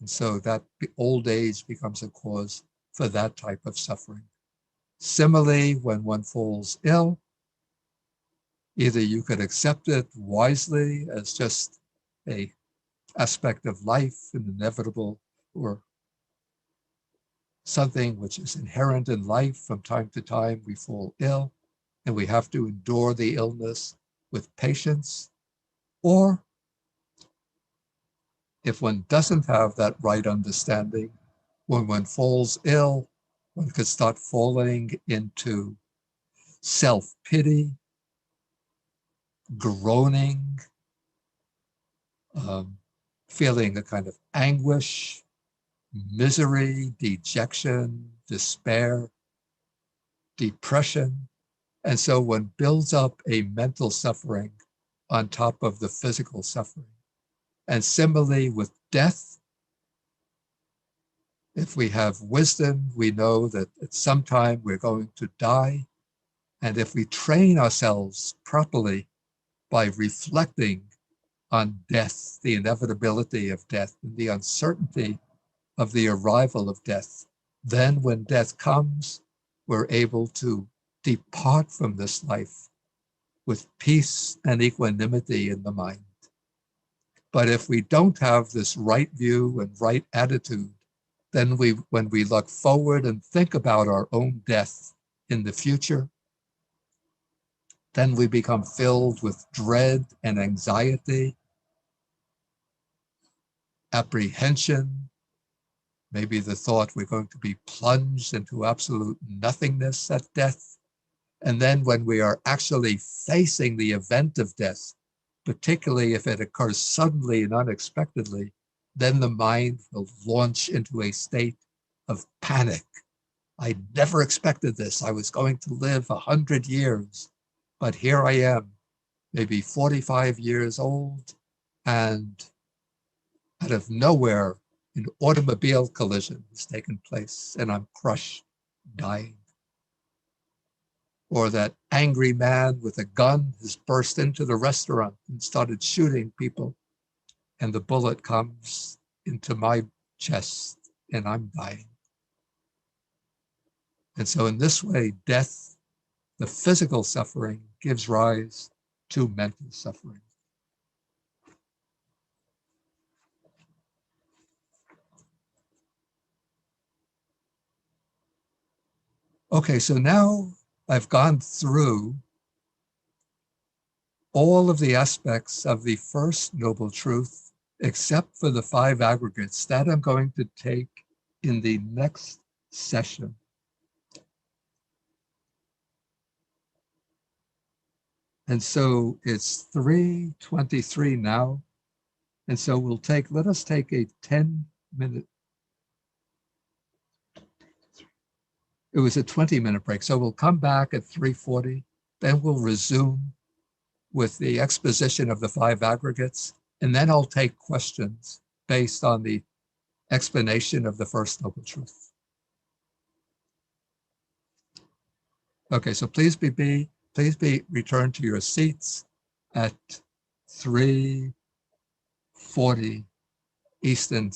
And so that old age becomes a cause for that type of suffering. Similarly, when one falls ill, either you could accept it wisely as just a aspect of life, an inevitable or something which is inherent in life. From time to time, we fall ill and we have to endure the illness with patience. Or if one doesn't have that right understanding, when one falls ill, one could start falling into self-pity, groaning, um, feeling a kind of anguish, misery, dejection, despair, depression. And so one builds up a mental suffering on top of the physical suffering. And similarly with death, if we have wisdom, we know that at some time we're going to die. And if we train ourselves properly by reflecting on death, the inevitability of death, and the uncertainty of the arrival of death, then when death comes, we're able to depart from this life with peace and equanimity in the mind. But if we don't have this right view and right attitude, then when we look forward and think about our own death in the future, then we become filled with dread and anxiety, apprehension, maybe the thought we're going to be plunged into absolute nothingness at death. And then when we are actually facing the event of death, particularly if it occurs suddenly and unexpectedly, then the mind will launch into a state of panic. I never expected this. I was going to live 100 years, but here I am, maybe 45 years old, and out of nowhere, an automobile collision has taken place and I'm crushed, dying. Or that angry man with a gun has burst into the restaurant and started shooting people, and the bullet comes into my chest and I'm dying. And so in this way, death, the physical suffering, gives rise to mental suffering. Okay, so now I've gone through all of the aspects of the first noble truth, except for the 5 aggregates that I'm going to take in the next session. And so it's 3:23 now. And so let us take a 10-minute, it was a 20-minute break. So we'll come back at 3:40, then we'll resume with the exposition of the 5 aggregates, and then I'll take questions based on the explanation of the first noble truth. Okay, so please be returned to your seats at 3:40 Eastern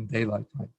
Daylight Time.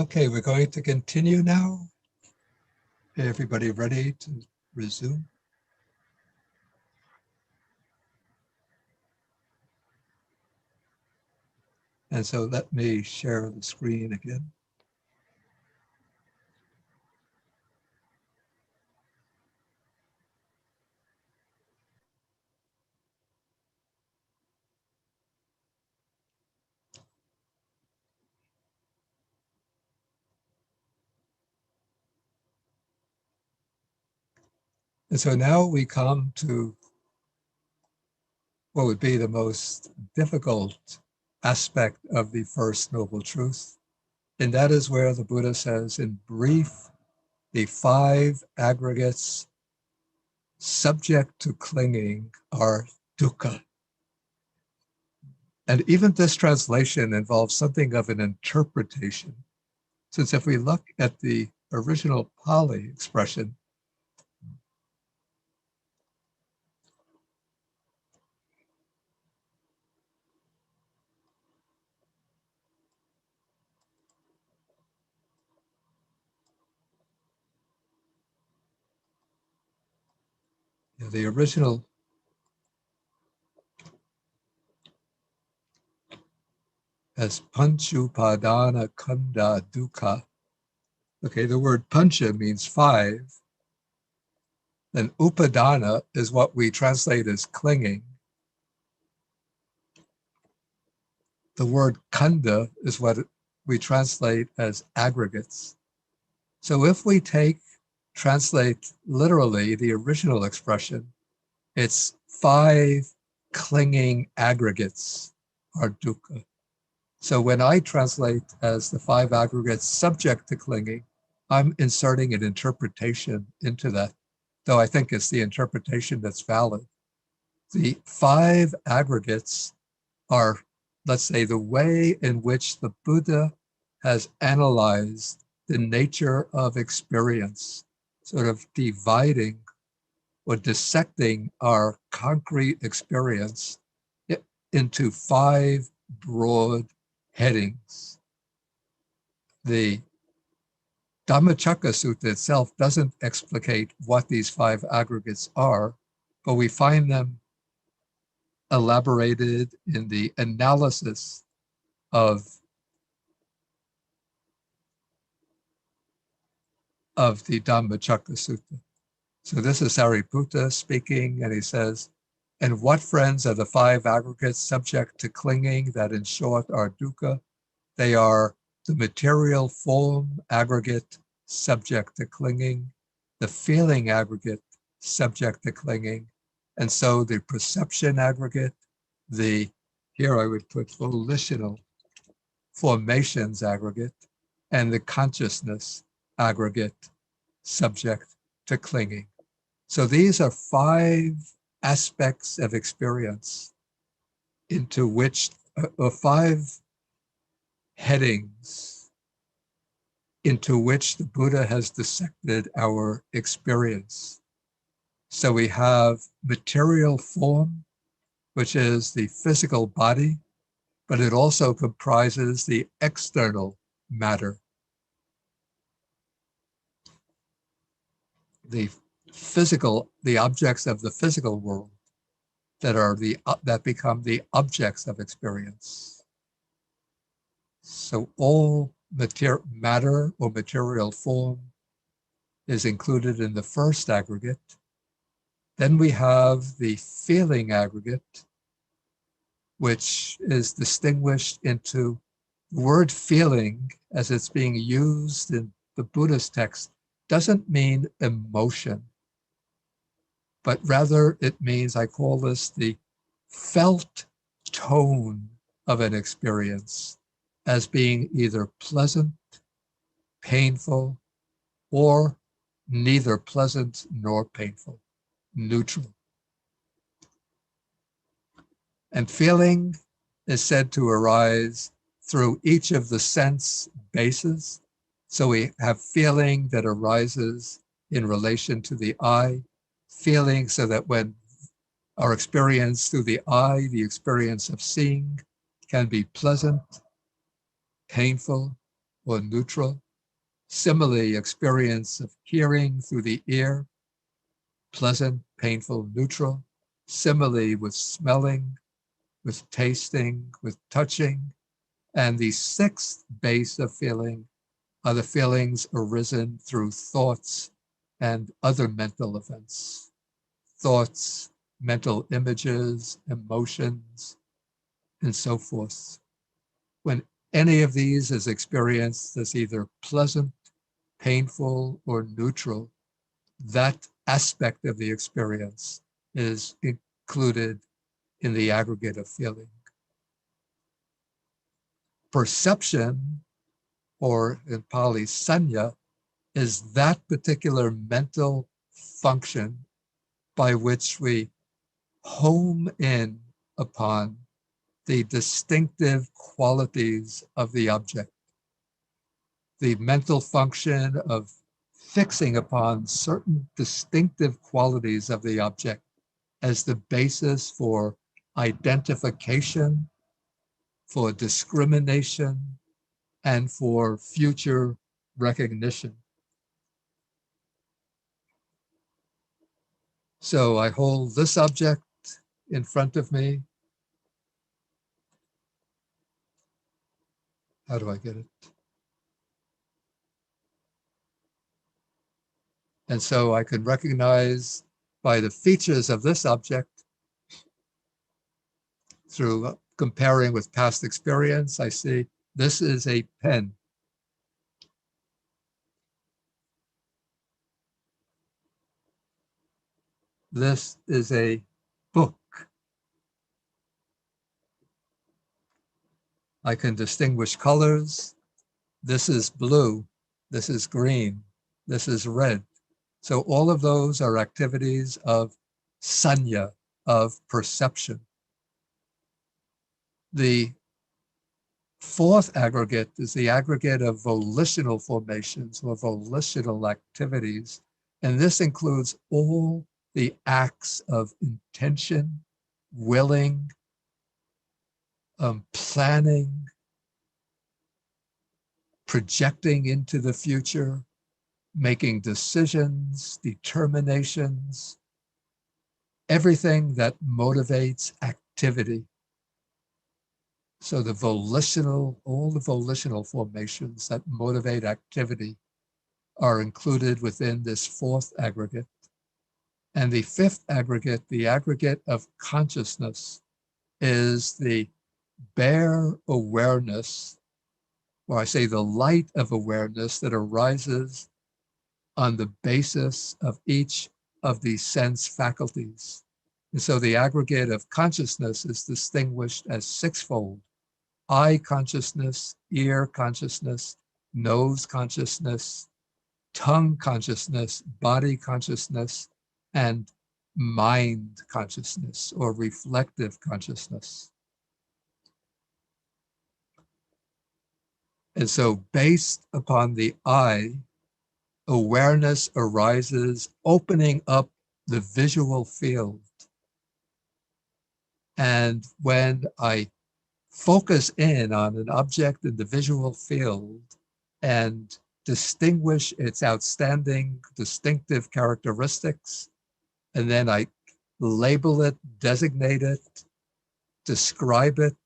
Okay, we're going to continue now. Everybody ready to resume? And so let me share the screen again. And so now we come to what would be the most difficult aspect of the First Noble Truth. And that is where the Buddha says, in brief, the five aggregates subject to clinging are dukkha. And even this translation involves something of an interpretation, since if we look at the original Pali expression, the original as panchupadana kanda dukkha. Okay, the word pancha means five, and upadana is what we translate as clinging. The word kanda is what we translate as aggregates. So if we translate literally the original expression, it's five clinging aggregates are dukkha. So when I translate as the five aggregates subject to clinging, I'm inserting an interpretation into that, though I think it's the interpretation that's valid. The five aggregates are, let's say, the way in which the Buddha has analyzed the nature of experience, sort of dividing or dissecting our concrete experience into five broad headings. The Dhammacakka Sutta itself doesn't explicate what these five aggregates are, but we find them elaborated in the analysis of the Dhammacakka Sutta. So this is Sariputta speaking, and he says, and what, friends, are the five aggregates subject to clinging that in short are dukkha? They are the material form aggregate subject to clinging, the feeling aggregate subject to clinging, and so the perception aggregate, here I would put volitional formations aggregate, and the consciousness aggregate subject to clinging. So these are five aspects of experience into which, or five headings into which the Buddha has dissected our experience. So we have material form, which is the physical body, but it also comprises the external matter, the objects of the physical world that become the objects of experience. So all matter or material form is included in the first aggregate. Then we have the feeling aggregate, which is distinguished into the word feeling as it's being used in the Buddhist text doesn't mean emotion, but rather it means, I call this the felt tone of an experience as being either pleasant, painful, or neither pleasant nor painful, neutral. And feeling is said to arise through each of the sense bases. So we have feeling that arises in relation to the eye, feeling so that when our experience through the eye, the experience of seeing, can be pleasant, painful, or neutral. Similarly, experience of hearing through the ear, pleasant, painful, neutral. Similarly with smelling, with tasting, with touching. And the sixth base of feeling are the feelings arisen through thoughts and other mental events. Thoughts, mental images, emotions, and so forth. When any of these is experienced as either pleasant, painful, or neutral, that aspect of the experience is included in the aggregate of feeling. Perception, or in Pali, sanya, is that particular mental function by which we home in upon the distinctive qualities of the object. The mental function of fixing upon certain distinctive qualities of the object as the basis for identification, for discrimination, and for future recognition. So I hold this object in front of me. How do I get it? And so I can recognize by the features of this object through comparing with past experience, I see this is a pen. This is a book. I can distinguish colors. This is blue. This is green. This is red. So all of those are activities of sanya, of perception. The fourth aggregate is the aggregate of volitional formations or volitional activities. And this includes all the acts of intention, willing, planning, projecting into the future, making decisions, determinations, everything that motivates activity. So all the volitional formations that motivate activity are included within this fourth aggregate. And the fifth aggregate, the aggregate of consciousness, is the bare awareness, or I say the light of awareness that arises on the basis of each of the sense faculties. And so the aggregate of consciousness is distinguished as sixfold: eye consciousness, ear consciousness, nose consciousness, tongue consciousness, body consciousness, and mind consciousness or reflective consciousness. And so based upon the eye, awareness arises, opening up the visual field. And when I focus in on an object in the visual field and distinguish its outstanding distinctive characteristics, and then I label it, designate it, describe it,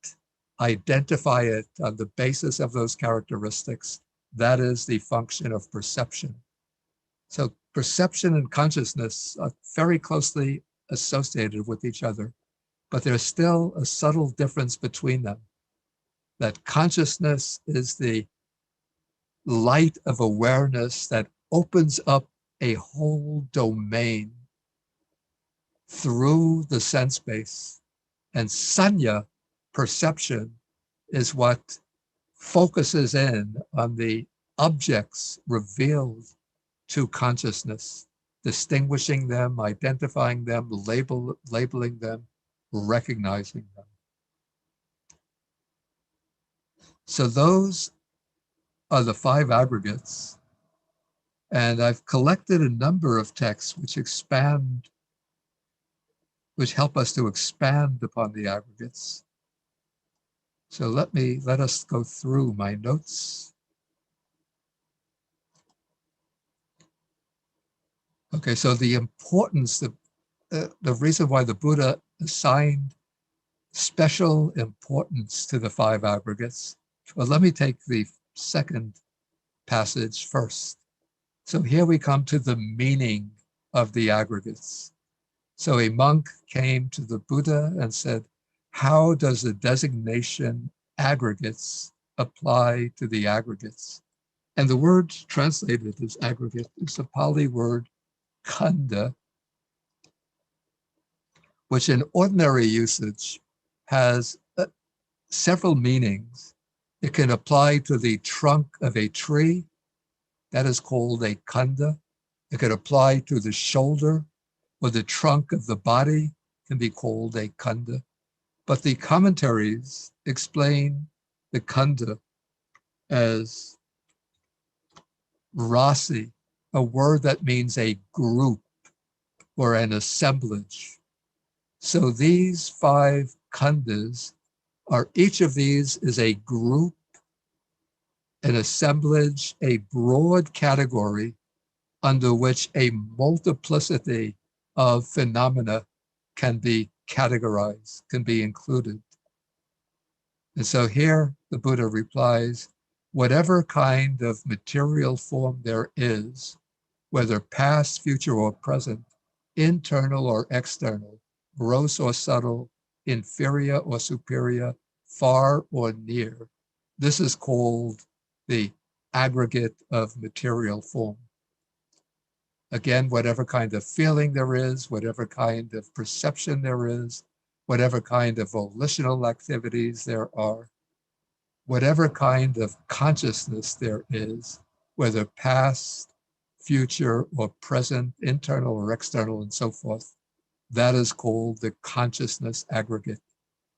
identify it on the basis of those characteristics, that is the function of perception. So perception and consciousness are very closely associated with each other, but there's still a subtle difference between them. That consciousness is the light of awareness that opens up a whole domain through the sense base. And sanya, perception, is what focuses in on the objects revealed to consciousness, distinguishing them, identifying them, labeling them, recognizing them. So those are the five aggregates. And I've collected a number of texts which help us to expand upon the aggregates. So let us go through my notes. Okay, so the importance, the reason why the Buddha assigned special importance to the five aggregates. Well, let me take the second passage first. So here we come to the meaning of the aggregates. So a monk came to the Buddha and said, how does the designation aggregates apply to the aggregates? And the word translated as aggregate is the Pali word khanda, which in ordinary usage has several meanings. It can apply to the trunk of a tree, that is called a khanda. It could apply to the shoulder or the trunk of the body, can be called a khanda. But the commentaries explain the khanda as rasi, a word that means a group or an assemblage. So these five khandas are, each of these is a group, an assemblage, a broad category under which a multiplicity of phenomena can be categorized, can be included. And so here the Buddha replies, whatever kind of material form there is, whether past, future, or present, internal or external, gross or subtle, inferior or superior, far or near, this is called the aggregate of material form. Again, whatever kind of feeling there is, whatever kind of perception there is, whatever kind of volitional activities there are, whatever kind of consciousness there is, whether past, future, or present, internal or external, and so forth, that is called the consciousness aggregate.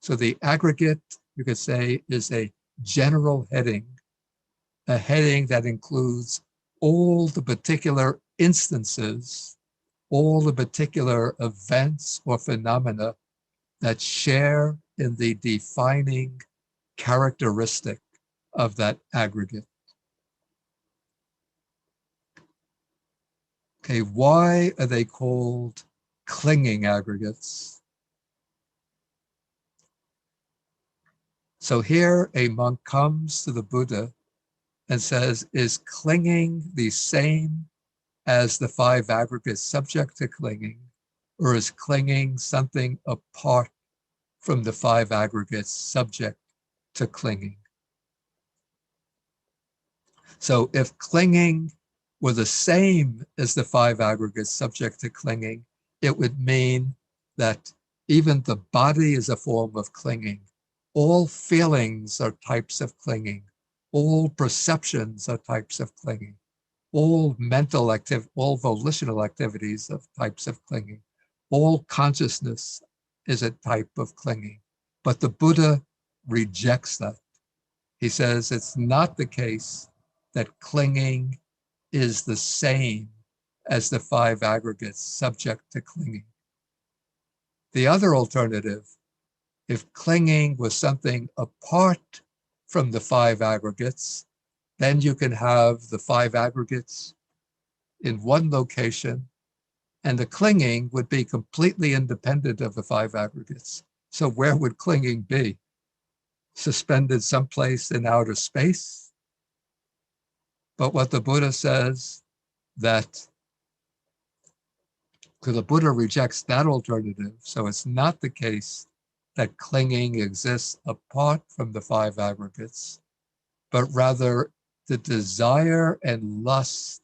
So the aggregate, you could say, is a general heading, a heading that includes all the particular instances, all the particular events or phenomena that share in the defining characteristic of that aggregate. Okay, why are they called clinging aggregates? So here a monk comes to the Buddha and says, is clinging the same as the five aggregates subject to clinging, or is clinging something apart from the five aggregates subject to clinging? So if clinging were the same as the five aggregates subject to clinging, it would mean that even the body is a form of clinging. All feelings are types of clinging. All perceptions are types of clinging. All mental activity, all volitional activities of types of clinging. All consciousness is a type of clinging. But the Buddha rejects that. He says it's not the case that clinging is the same as the five aggregates subject to clinging. The other alternative, if clinging was something apart from the five aggregates, then you can have the five aggregates in one location, and the clinging would be completely independent of the five aggregates. So where would clinging be? Suspended someplace in outer space? But what the Buddha says, that the Buddha rejects that alternative. So it's not the case that clinging exists apart from the five aggregates, but rather the desire and lust,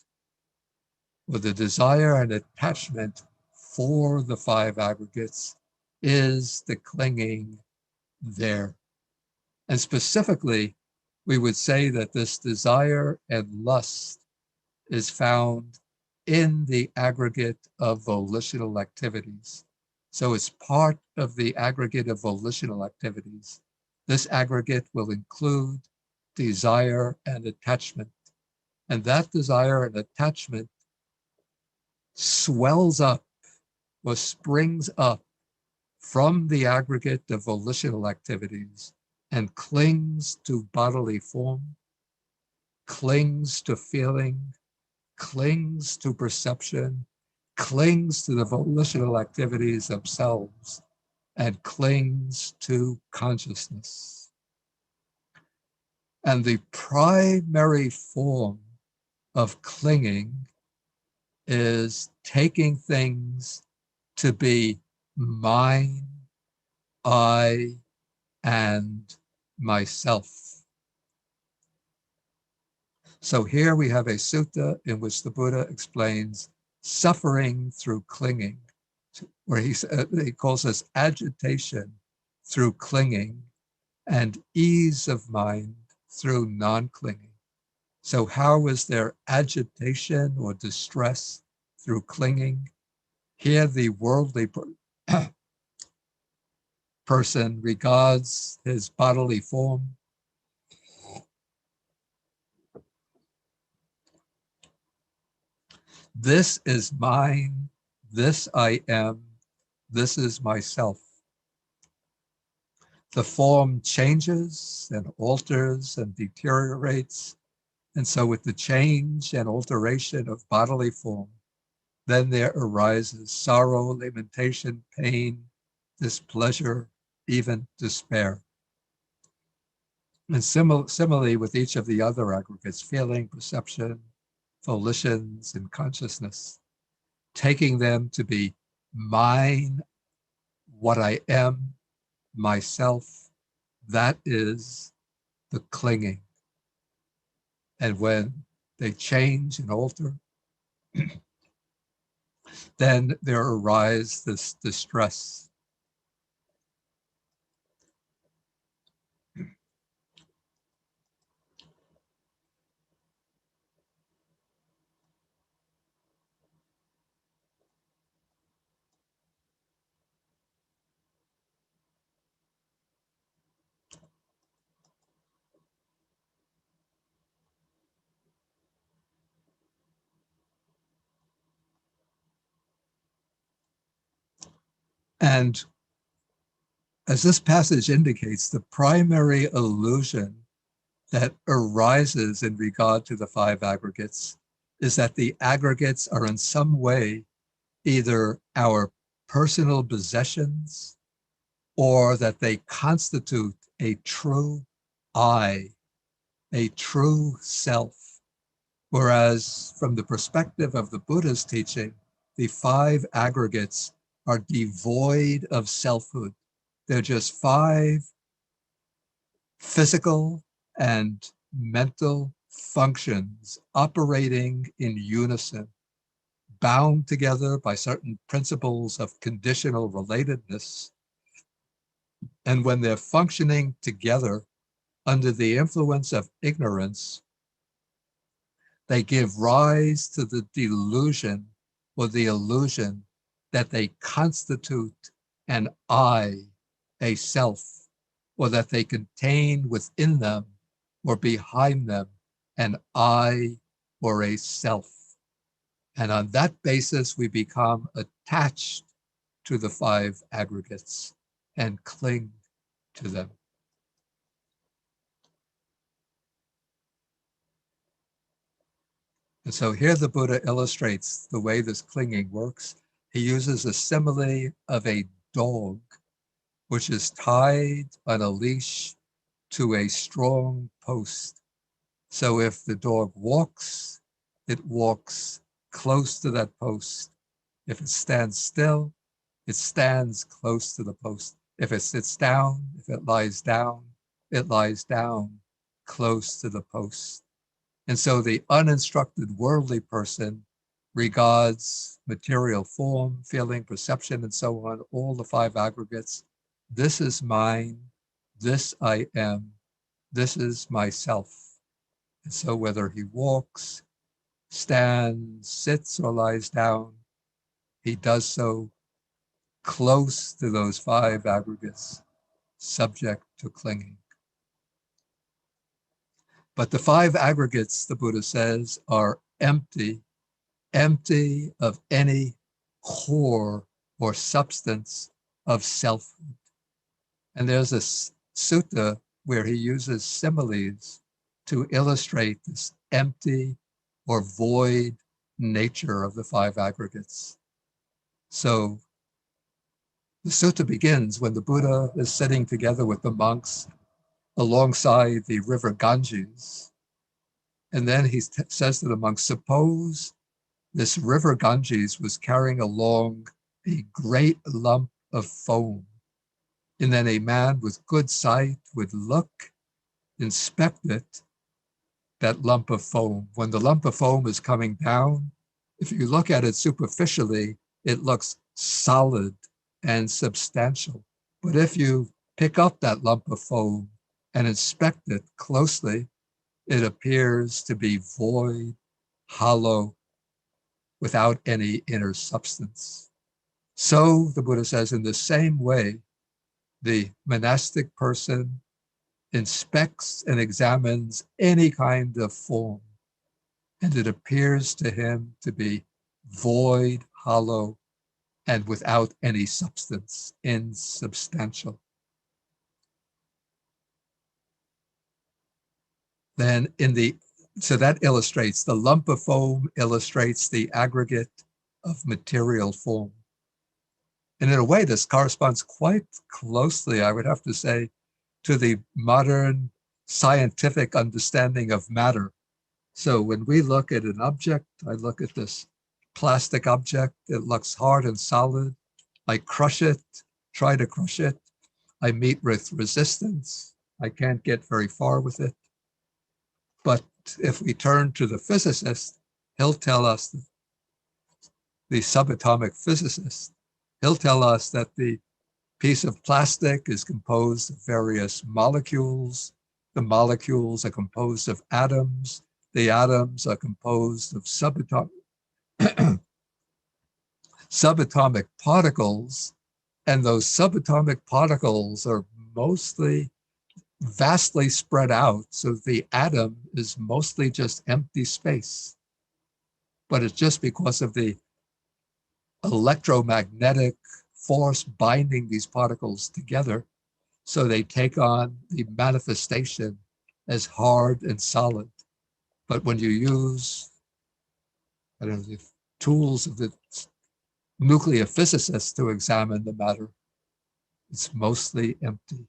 or the desire and attachment for the five aggregates is the clinging there. And specifically, we would say that this desire and lust is found in the aggregate of volitional activities. So it's part of the aggregate of volitional activities. This aggregate will include desire and attachment. And that desire and attachment swells up or springs up from the aggregate of volitional activities and clings to bodily form, clings to feeling, clings to perception, clings to the volitional activities themselves and clings to consciousness. And the primary form of clinging is taking things to be mine, I, and myself. So here we have a sutta in which the Buddha explains suffering through clinging, where he calls us agitation through clinging and ease of mind through non-clinging. So how is there agitation or distress through clinging? Here the worldly person regards his bodily form this is mine, this I am, this is myself. The form changes and alters and deteriorates. And so with the change and alteration of bodily form, then there arises sorrow, lamentation, pain, displeasure, even despair. And similarly with each of the other aggregates, feeling, perception, volitions, and consciousness, taking them to be mine, what I am, myself, that is the clinging. And when they change and alter, then there arises this distress. And as this passage indicates, the primary illusion that arises in regard to the five aggregates is that the aggregates are in some way either our personal possessions or that they constitute a true I, a true self. Whereas from the perspective of the Buddha's teaching, the five aggregates are devoid of selfhood. They're just five physical and mental functions operating in unison, bound together by certain principles of conditional relatedness. And when they're functioning together under the influence of ignorance, they give rise to the delusion or the illusion that they constitute an I, a self, or that they contain within them or behind them an I or a self. And on that basis, we become attached to the five aggregates and cling to them. And so here the Buddha illustrates the way this clinging works. He uses a simile of a dog, which is tied on a leash to a strong post. So if the dog walks, it walks close to that post. If it stands still, it stands close to the post. If it sits down, if it lies down close to the post. And so the uninstructed worldly person regards material form, feeling, perception, and so on, all the five aggregates. This is mine, this I am, this is myself. And so whether he walks, stands, sits, or lies down, he does so close to those five aggregates, subject to clinging. But the five aggregates, the Buddha says, are empty of any core or substance of selfhood. And there's a sutta where he uses similes to illustrate this empty or void nature of the five aggregates. So the sutta begins when the Buddha is sitting together with the monks alongside the river Ganges. And then he says to the monks, suppose this river Ganges was carrying along a great lump of foam. And then a man with good sight would look, inspect it, that lump of foam. When the lump of foam is coming down, if you look at it superficially, it looks solid and substantial. But if you pick up that lump of foam and inspect it closely, it appears to be void, hollow, without any inner substance. So the Buddha says, in the same way, the monastic person inspects and examines any kind of form, and it appears to him to be void, hollow, and without any substance, insubstantial. Then so that illustrates, the lump of foam illustrates the aggregate of material form. And in a way, this corresponds quite closely, I would have to say, to the modern scientific understanding of matter. So when we look at an object, I look at this plastic object, it looks hard and solid. I crush it, try to crush it. I meet with resistance. I can't get very far with it. But if we turn to the physicist, he'll tell us, the subatomic physicist, he'll tell us that the piece of plastic is composed of various molecules. The molecules are composed of atoms. The atoms are composed of subatomic particles, and those subatomic particles are mostly vastly spread out, so the atom is mostly just empty space. But it's just because of the electromagnetic force binding these particles together, so they take on the manifestation as hard and solid. But when you use, I don't know, the tools of the nuclear physicists to examine the matter, it's mostly empty.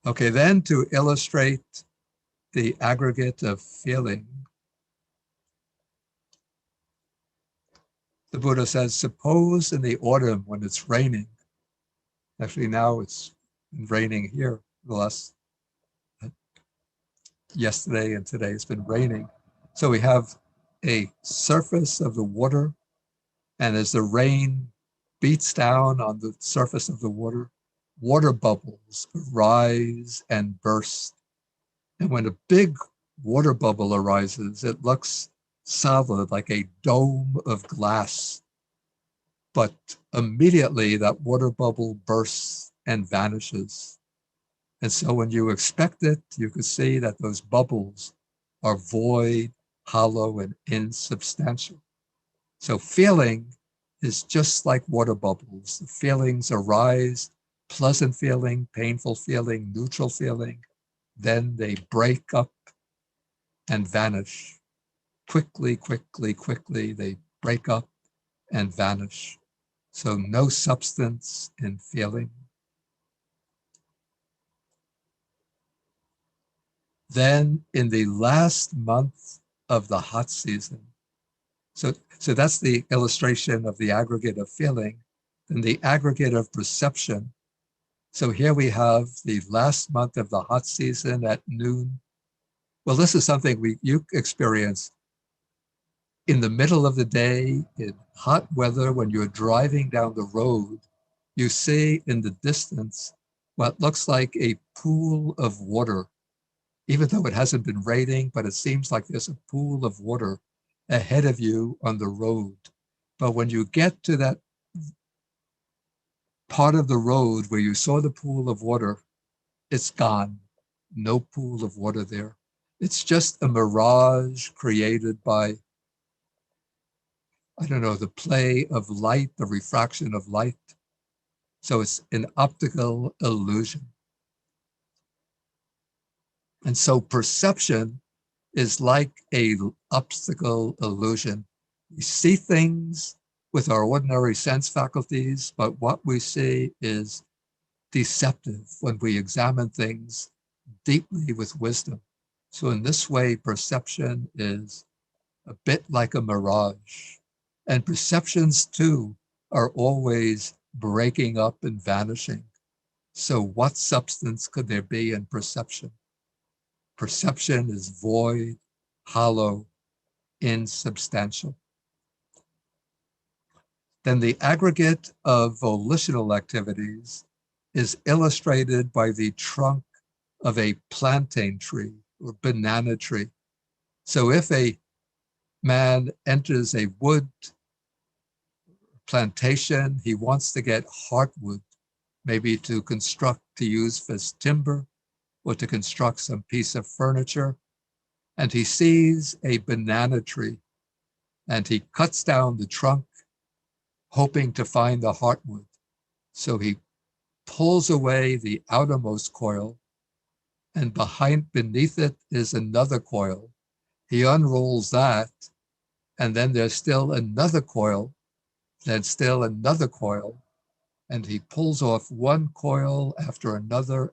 Okay, then to illustrate the aggregate of feeling, the Buddha says, suppose in the autumn when it's raining, actually now it's raining here, the last, yesterday and today it's been raining. So we have a surface of the water, and as the rain beats down on the surface of the water, water bubbles rise and burst. And when a big water bubble arises, it looks solid, like a dome of glass. But immediately that water bubble bursts and vanishes. And so when you expect it, you can see that those bubbles are void, hollow, and insubstantial. So feeling is just like water bubbles. The feelings arise, pleasant feeling, painful feeling, neutral feeling. Then they break up and vanish. Quickly, quickly, quickly, they break up and vanish. So no substance in feeling. Then in the last month of the hot season, so that's the illustration of the aggregate of feeling, and the aggregate of perception. So here we have the last month of the hot season at noon. Well, this is something you experience in the middle of the day in hot weather when you're driving down the road. You see in the distance what looks like a pool of water, even though it hasn't been raining, but it seems like there's a pool of water ahead of you on the road. But when you get to that part of the road where you saw the pool of water, it's gone. No pool of water there. It's just a mirage created by, I don't know, the play of light, the refraction of light. So it's an optical illusion. And so perception is like a optical illusion. We see things with our ordinary sense faculties, but what we see is deceptive when we examine things deeply with wisdom. So in this way, perception is a bit like a mirage. And perceptions too are always breaking up and vanishing. So what substance could there be in perception? Perception is void, hollow, insubstantial. Then the aggregate of volitional activities is illustrated by the trunk of a plantain tree or banana tree. So if a man enters a wood plantation, he wants to get heartwood, maybe to construct, to use as timber or to construct some piece of furniture. And he sees a banana tree and he cuts down the trunk, hoping to find the heartwood. So he pulls away the outermost coil, and beneath it is another coil. He unrolls that, and then there's still another coil, then still another coil, and he pulls off one coil after another,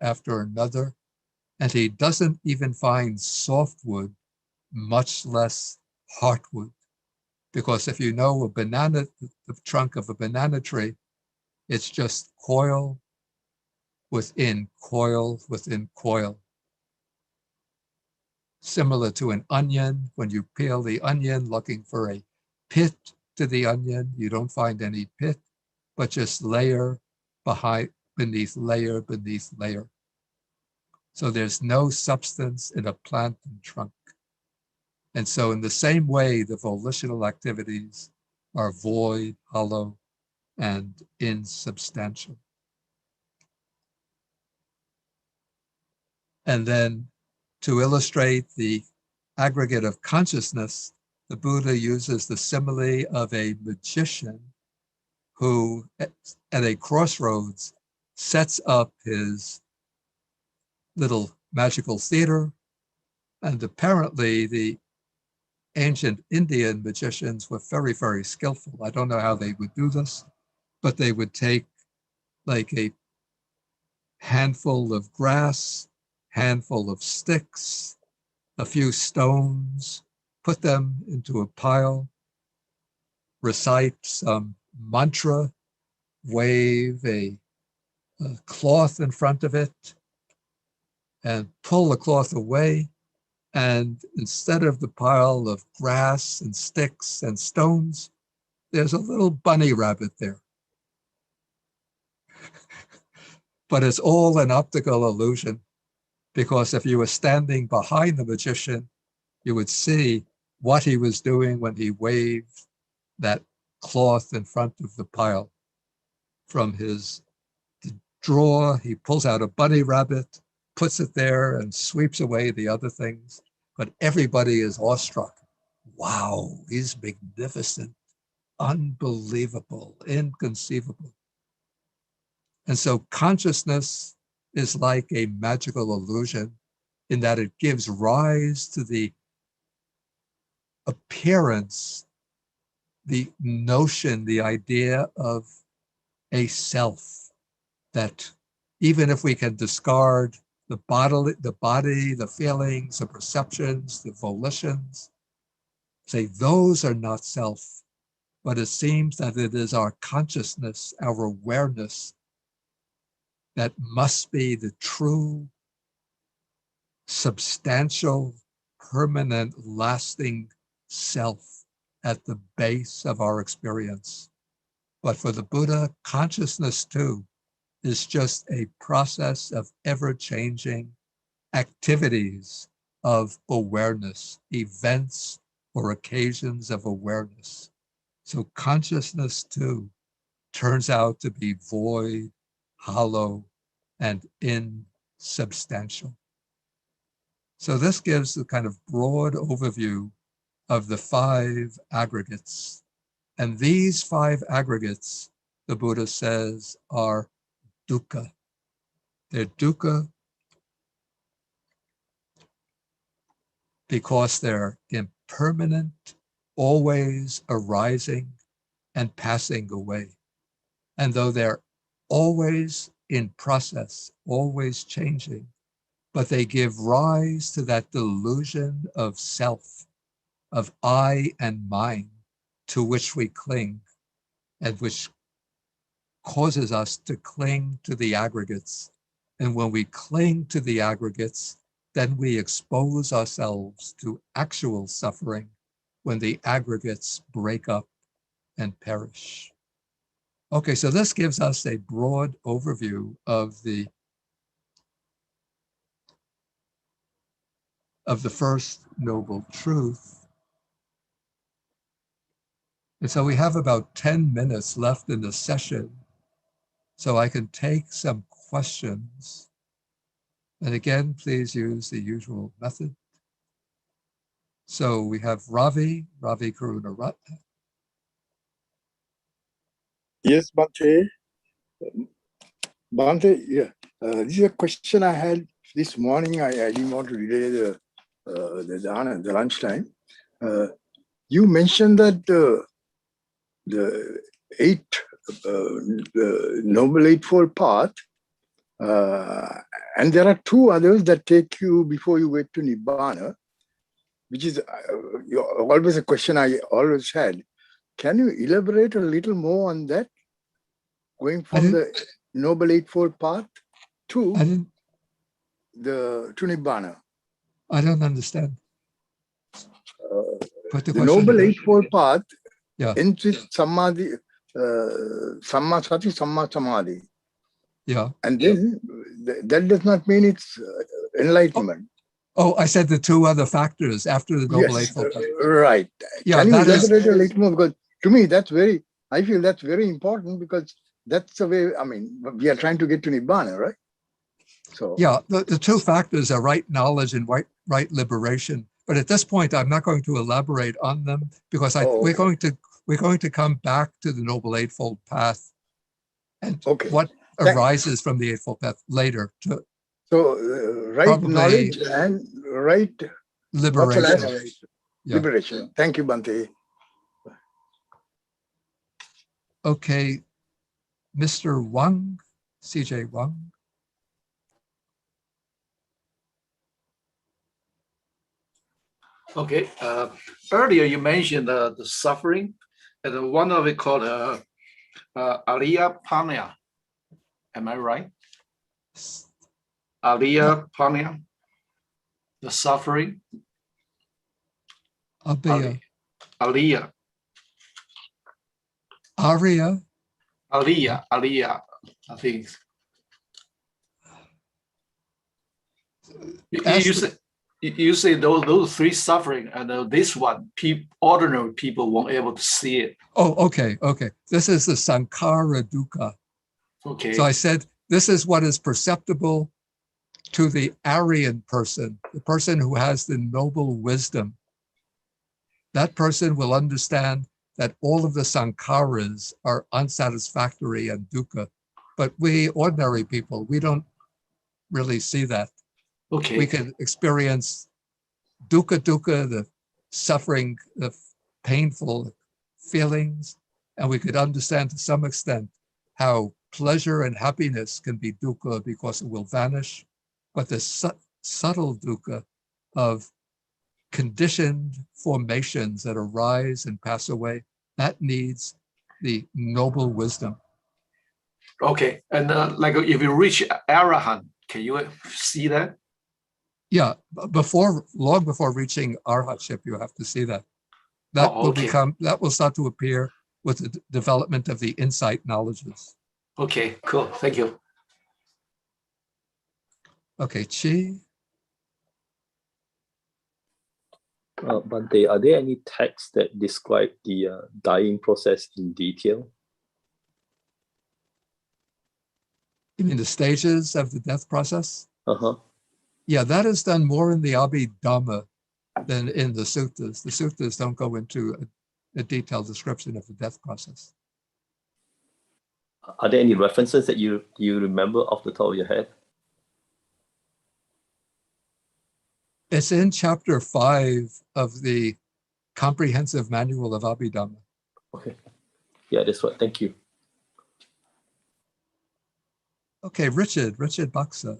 and he doesn't even find softwood, much less heartwood. Because if you know the trunk of a banana tree, it's just coil within coil within coil. Similar to an onion, when you peel the onion looking for a pit to the onion, you don't find any pit, but just layer beneath layer beneath layer. So there's no substance in a plant and trunk. And so in the same way, the volitional activities are void, hollow, and insubstantial. And then to illustrate the aggregate of consciousness, the Buddha uses the simile of a magician who, at a crossroads, sets up his little magical theater. And apparently the ancient Indian magicians were very, very skillful. I don't know how they would do this, but they would take like a handful of grass, handful of sticks, a few stones, put them into a pile, recite some mantra, wave a cloth in front of it, and pull the cloth away. And instead of the pile of grass and sticks and stones, there's a little bunny rabbit there. But it's all an optical illusion, because if you were standing behind the magician, you would see what he was doing when he waved that cloth in front of the pile. From his drawer, he pulls out a bunny rabbit, puts it there, and sweeps away the other things. But everybody is awestruck. Wow, he's magnificent, unbelievable, inconceivable. And so consciousness is like a magical illusion in that it gives rise to the appearance, the notion, the idea of a self, that even if we can discard the body, the feelings, the perceptions, the volitions, say those are not self, but it seems that it is our consciousness, our awareness, that must be the true, substantial, permanent, lasting self at the base of our experience. But for the Buddha, consciousness too is just a process of ever-changing activities of awareness, events or occasions of awareness. So consciousness too turns out to be void, hollow, and insubstantial. So this gives a kind of broad overview of the 5 aggregates. And these 5 aggregates, the Buddha says, are dukkha. They're dukkha because they're impermanent, always arising and passing away. And though they're always in process, always changing, but they give rise to that delusion of self, of I and mine, to which we cling, and which causes us to cling to the aggregates. And when we cling to the aggregates, then we expose ourselves to actual suffering when the aggregates break up and perish. Okay, so this gives us a broad overview of the first noble truth. And so we have about 10 minutes left in the session, so I can take some questions. And again, please use the usual method. So we have Ravi Karunaratna. Yes, Bhante. Bhante, yeah. This is a question I had this morning. I didn't want to delay the lunchtime. You mentioned that the Noble Eightfold Path, and there are two others that take you before you get to Nibbana, which is always a question I always had. Can you elaborate a little more on that? Going from the Noble Eightfold Path to Nibbana. I don't understand. The Noble Eightfold Path ends with Samadhi, Samma Sati, Samma Samadhi. Yeah. And then that does not mean it's enlightenment. Oh, I said the two other factors after the Noble Eightfold Path. Right. Yeah, can you elaborate a little more? Because to me, I feel that's very important, because that's the way, I mean, we are trying to get to Nibbana, right? So yeah, the two factors are right knowledge and right liberation. But at this point, I'm not going to elaborate on them, because we're going to come back to the Noble Eightfold Path and what arises from the Eightfold Path later. So right knowledge and right liberation. Liberation. Thank you, Bhante. Okay, Mr. Wang, CJ Wang. Okay, earlier you mentioned the suffering, and one of it called Aliyah Panya. Am I right? Aliyah Panya, the suffering. Aliyah. Aliyah. Arya. Aliyah, I think. You say those three suffering, and this one, ordinary people won't able to see it. Oh, okay. This is the Sankhara Dukkha. Okay. So I said, this is what is perceptible to the Aryan person, the person who has the noble wisdom. That person will understand that all of the sankharas are unsatisfactory and dukkha. But we ordinary people, we don't really see that. Okay. We can experience dukkha, the suffering, the painful feelings, and we could understand to some extent how pleasure and happiness can be dukkha because it will vanish. But the subtle dukkha of conditioned formations that arise and pass away, that needs the noble wisdom. Okay, and like if you reach Arahant, can you see that? Yeah, long before reaching arhatship, you have to see that. That that will start to appear with the development of the insight knowledges. Okay, cool. Thank you. Okay, Chi. Bhante, are there any texts that describe the dying process in detail? You mean the stages of the death process? Uh-huh. Yeah, that is done more in the Abhidhamma than in the suttas. The suttas don't go into a detailed description of the death process. Are there any references that you remember off the top of your head? It's in chapter 5 of the comprehensive manual of Abhidhamma. Okay. Yeah, that's what. Thank you. Okay, Richard Baksa.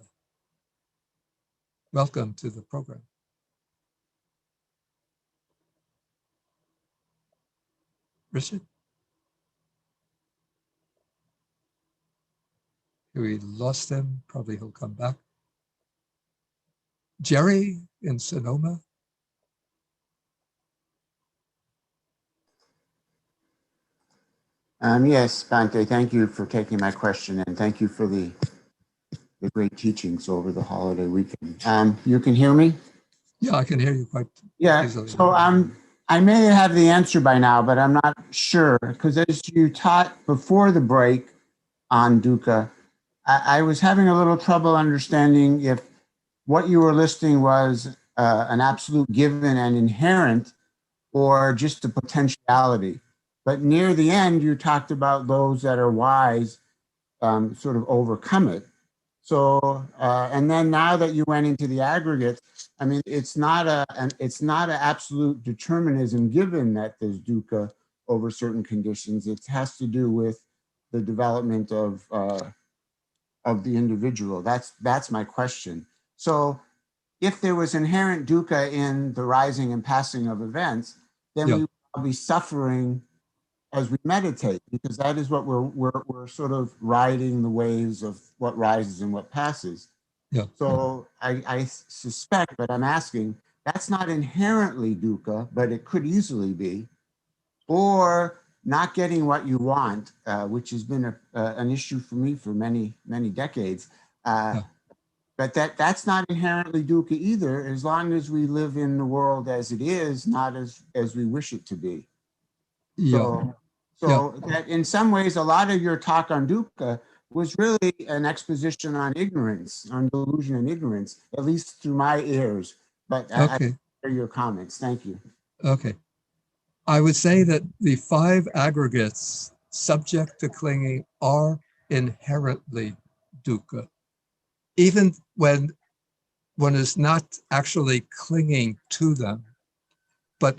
Welcome to the program. Richard? We lost him. Probably he'll come back. Jerry in Sonoma. Yes, Bhante, thank you for taking my question, and thank you for the great teachings over the holiday weekend. You can hear me? Yeah, I can hear you quite easily. So I may have the answer by now, but I'm not sure, because as you taught before the break on dukkha, I was having a little trouble understanding if what you were listing was an absolute given and inherent, or just a potentiality. But near the end, you talked about those that are wise sort of overcome it. So, and then now that you went into the aggregates, I mean, it's not an absolute determinism given that there's dukkha over certain conditions. It has to do with the development of the individual. That's my question. So, if there was inherent dukkha in the rising and passing of events, then we will be suffering as we meditate, because that is what we're sort of riding the waves of what rises and what passes. Yeah. So I suspect, but I'm asking, that's not inherently dukkha, but it could easily be, or not getting what you want, which has been an issue for me for many decades. But that's not inherently dukkha either, as long as we live in the world as it is, not as we wish it to be. So that in some ways, a lot of your talk on dukkha was really an exposition on ignorance, on delusion and ignorance, at least through my ears. But I hear your comments. Thank you. Okay. I would say that the 5 aggregates subject to clinging are inherently dukkha, even when one is not actually clinging to them. But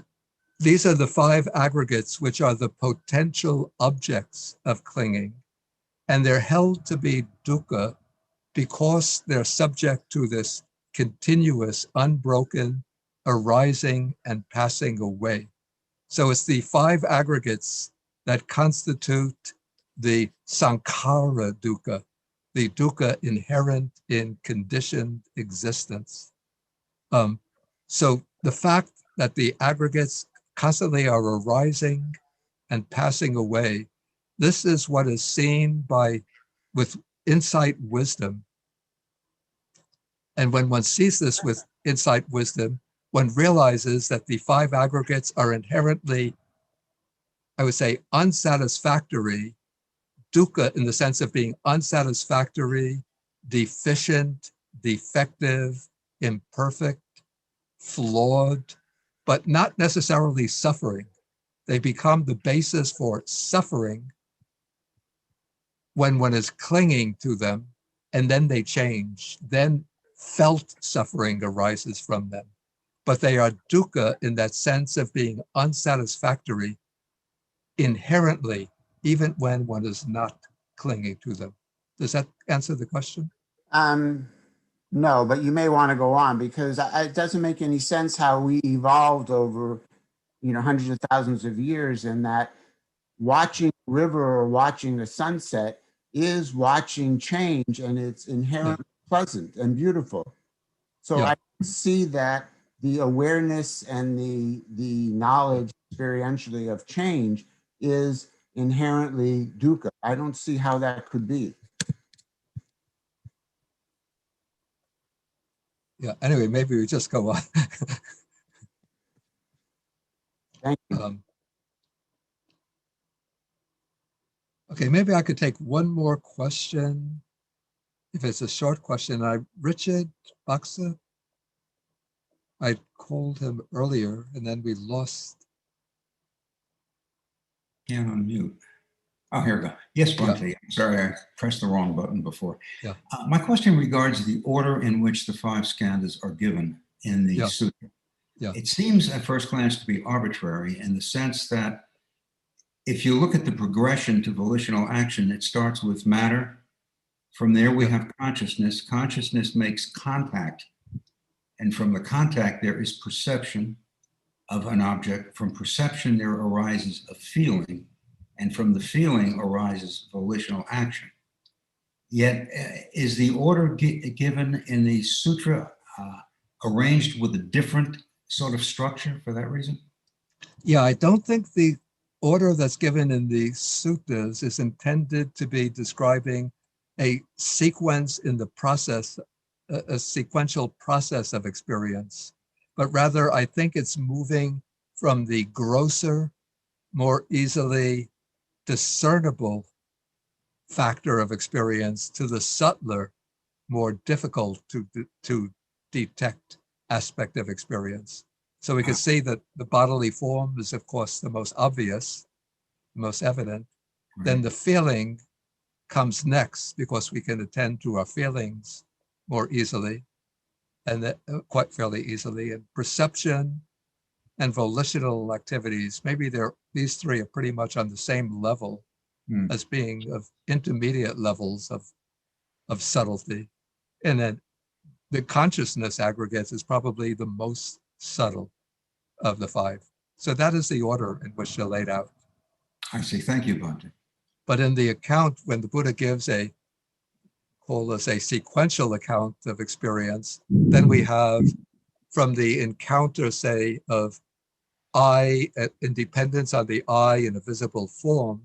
these are the 5 aggregates which are the potential objects of clinging, and they're held to be dukkha because they're subject to this continuous, unbroken arising and passing away. So it's the 5 aggregates that constitute the sankhara dukkha, the dukkha inherent in conditioned existence. So the fact that the aggregates constantly are arising and passing away, this is what is seen with insight wisdom. And when one sees this with insight wisdom, one realizes that the 5 aggregates are inherently, I would say, unsatisfactory, dukkha in the sense of being unsatisfactory, deficient, defective, imperfect, flawed, but not necessarily suffering. They become the basis for suffering when one is clinging to them, and then they change. Then felt suffering arises from them. But they are dukkha in that sense of being unsatisfactory inherently, even when one is not clinging to them. Does that answer the question? No, but you may want to go on, because it doesn't make any sense how we evolved over, hundreds of thousands of years, and that watching a river or watching a sunset is watching change, and it's inherently pleasant and beautiful. So I see that the awareness and the knowledge experientially of change is inherently dukkha. I don't see how that could be. Yeah, anyway, maybe we just go on. Thank you. Okay, maybe I could take one more question. If it's a short question, Richard Baksa, I called him earlier and then we lost. Yeah, on mute. Oh, here we go. Yes, Bhante. I'm sorry, I pressed the wrong button before. Yeah. My question regards the order in which the 5 skandhas are given in the sutra. Yeah. It seems at first glance to be arbitrary in the sense that if you look at the progression to volitional action, it starts with matter. From there, we have consciousness. Consciousness makes contact. And from the contact, there is perception of an object. From perception, there arises a feeling. And from the feeling arises volitional action. Yet, is the order given in the sutra arranged with a different sort of structure for that reason? Yeah, I don't think the order that's given in the suttas is intended to be describing a sequence in the process, a sequential process of experience, but rather I think it's moving from the grosser, more easily discernible factor of experience to the subtler, more difficult to detect aspect of experience. So we could see that the bodily form is, of course, the most obvious, the most evident. Right. Then the feeling comes next because we can attend to our feelings more easily and that, quite fairly easily. And perception and volitional activities, maybe these three are pretty much on the same level as being of intermediate levels of subtlety. And then the consciousness aggregates is probably the most subtle of the five. So that is the order in which they're laid out. I see. Thank you, Bhante. But in the account, when the Buddha gives call this a sequential account of experience, then we have from the encounter, say, of I, in dependence on the I in a visible form,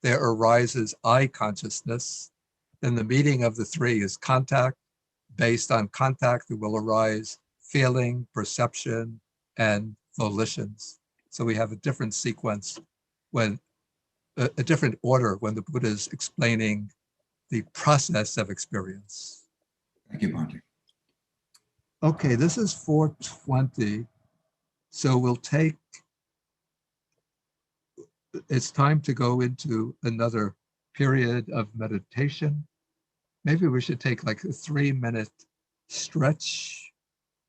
there arises I consciousness. Then the meeting of the three is contact. Based on contact, there will arise feeling, perception, and volitions. So we have a different sequence when a different order when the Buddha is explaining the process of experience. Thank you, Bhante. Okay, this is 420. So we'll take, it's time to go into another period of meditation. Maybe we should take like a 3-minute stretch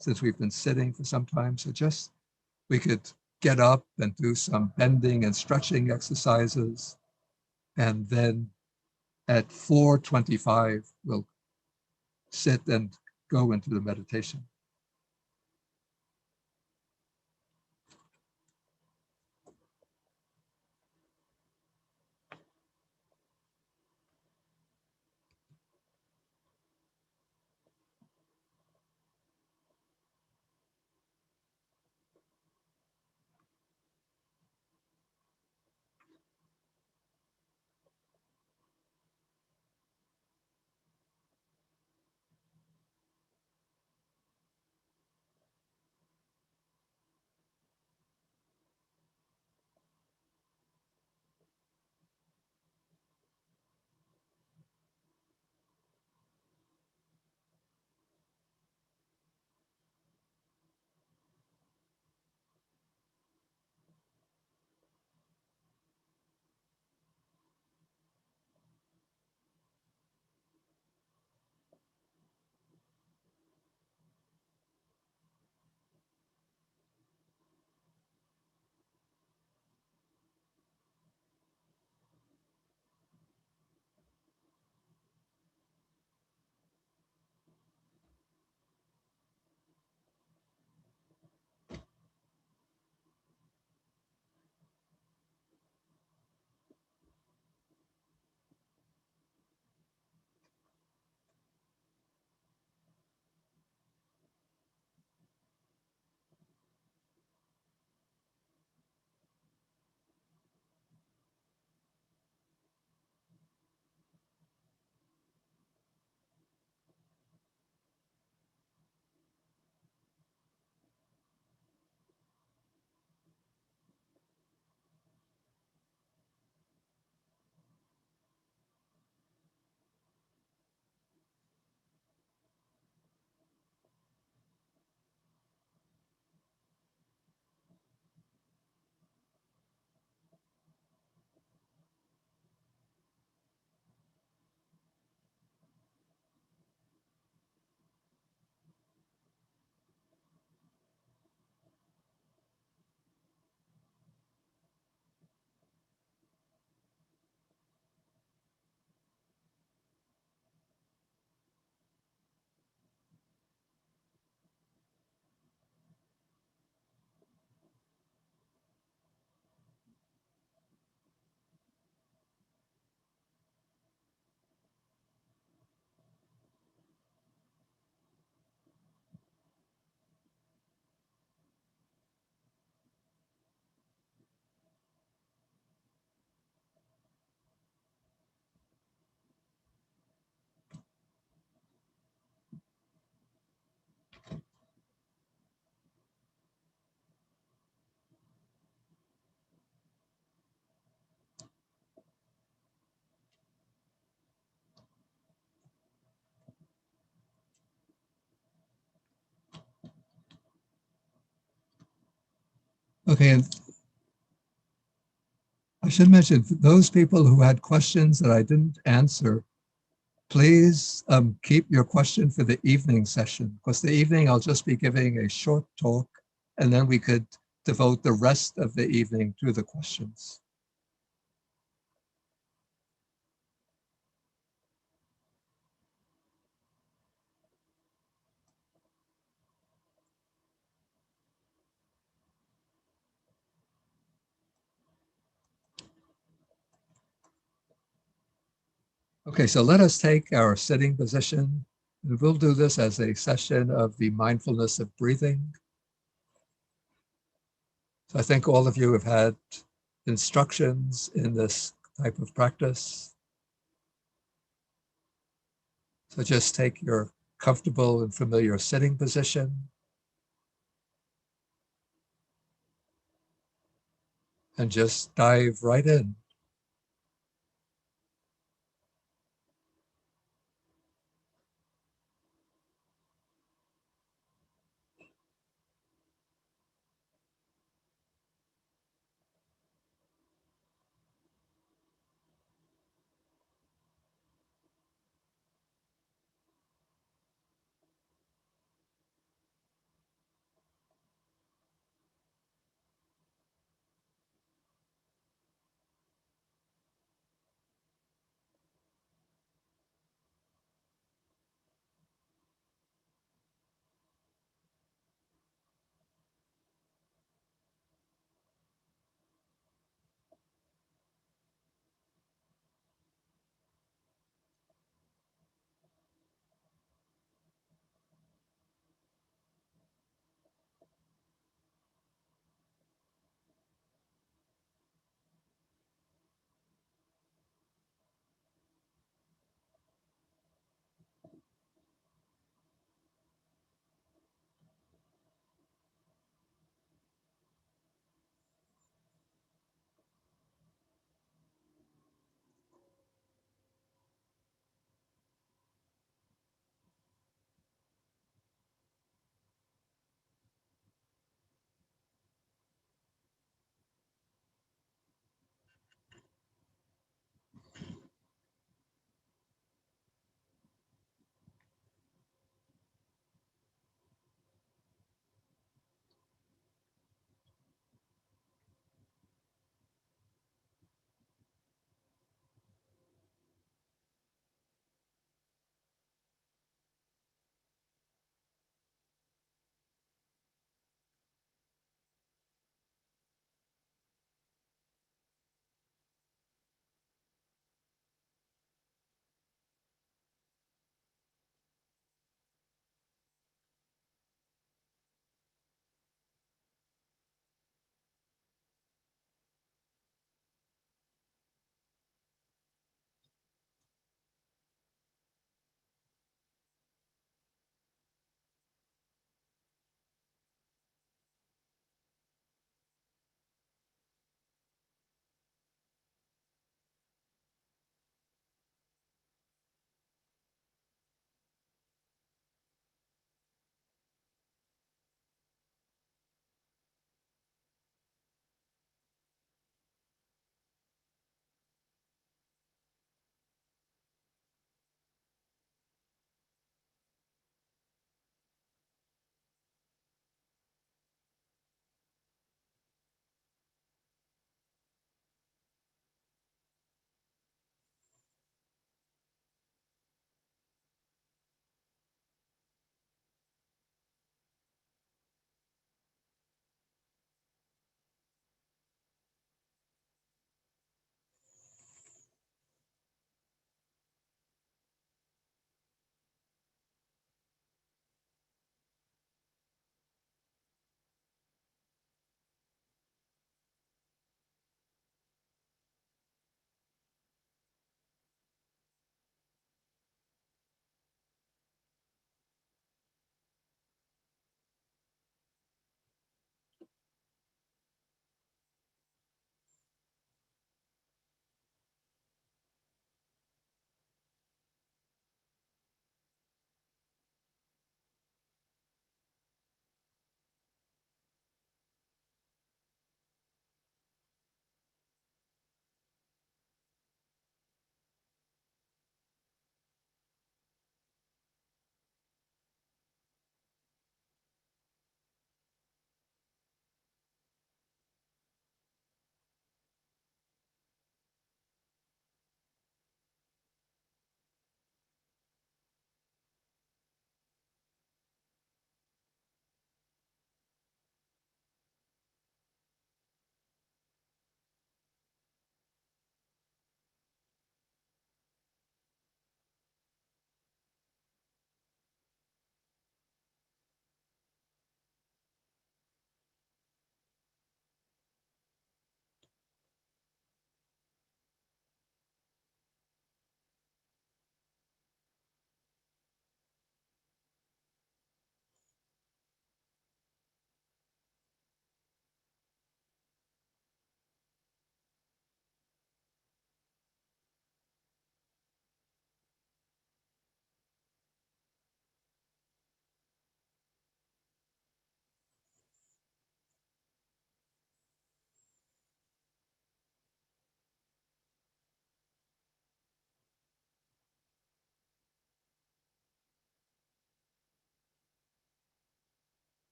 since we've been sitting for some time. So just we could get up and do some bending and stretching exercises. And then at 4:25, we'll sit and go into the meditation. Okay, and I should mention, for those people who had questions that I didn't answer, please keep your question for the evening session, because the evening I'll just be giving a short talk, and then we could devote the rest of the evening to the questions. Okay, so let us take our sitting position, and we'll do this as a session of the mindfulness of breathing. So I think all of you have had instructions in this type of practice. So just take your comfortable and familiar sitting position and just dive right in.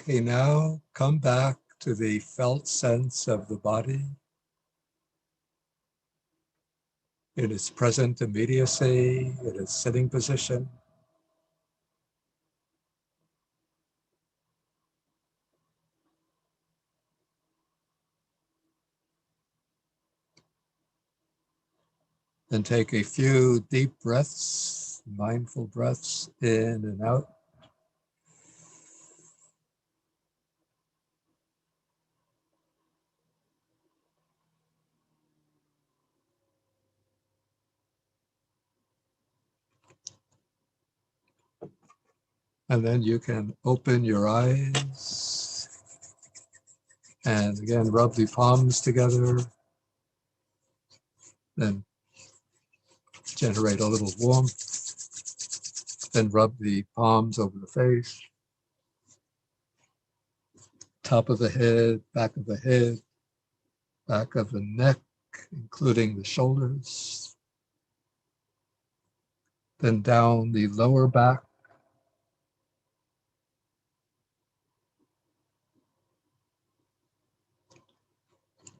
Okay, now come back to the felt sense of the body in its present immediacy, in its sitting position. Then take a few deep breaths, mindful breaths in and out. And then you can open your eyes and again rub the palms together. Then generate a little warmth. Then rub the palms over the face, top of the head, back of the neck, including the shoulders. Then down the lower back.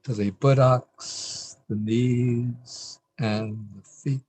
To the buttocks, the knees, and the feet.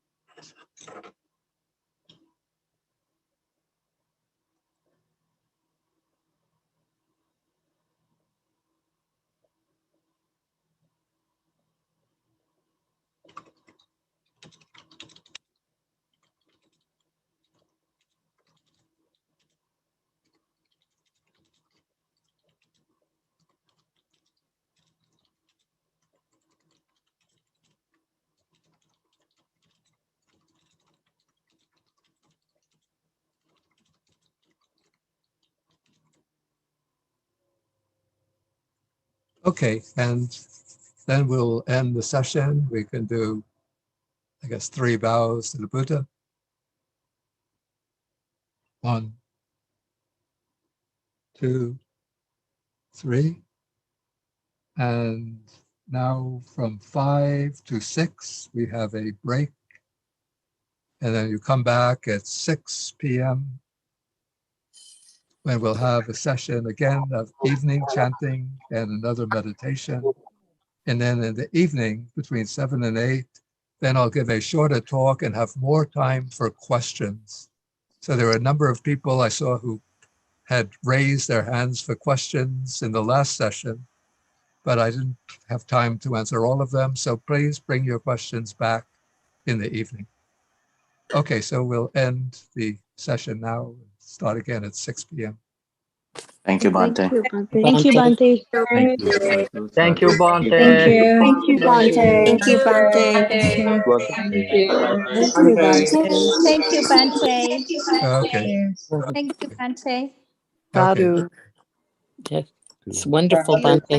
Okay, and then we'll end the session. We can do, I guess, 3 bows to the Buddha. 1, 2, 3. And now from 5 to 6, we have a break. And then you come back at 6 p.m. when we'll have a session again of evening chanting and another meditation. And then in the evening between 7 and 8, then I'll give a shorter talk and have more time for questions. So there are a number of people I saw who had raised their hands for questions in the last session, but I didn't have time to answer all of them. So please bring your questions back in the evening. Okay, so we'll end the session now, start again at 6 p.m. Thank you, Bhante. Thank you, Bhante. Thank you. Thank you, Bhante. Thank you. Thank you, Bhante. Thank you, Bhante. Thank Bhante. you, Bhante. Thank you, Bhante. Okay, Thank you, Bhante. okay. Sadhu. Yes. It's wonderful, Bhante.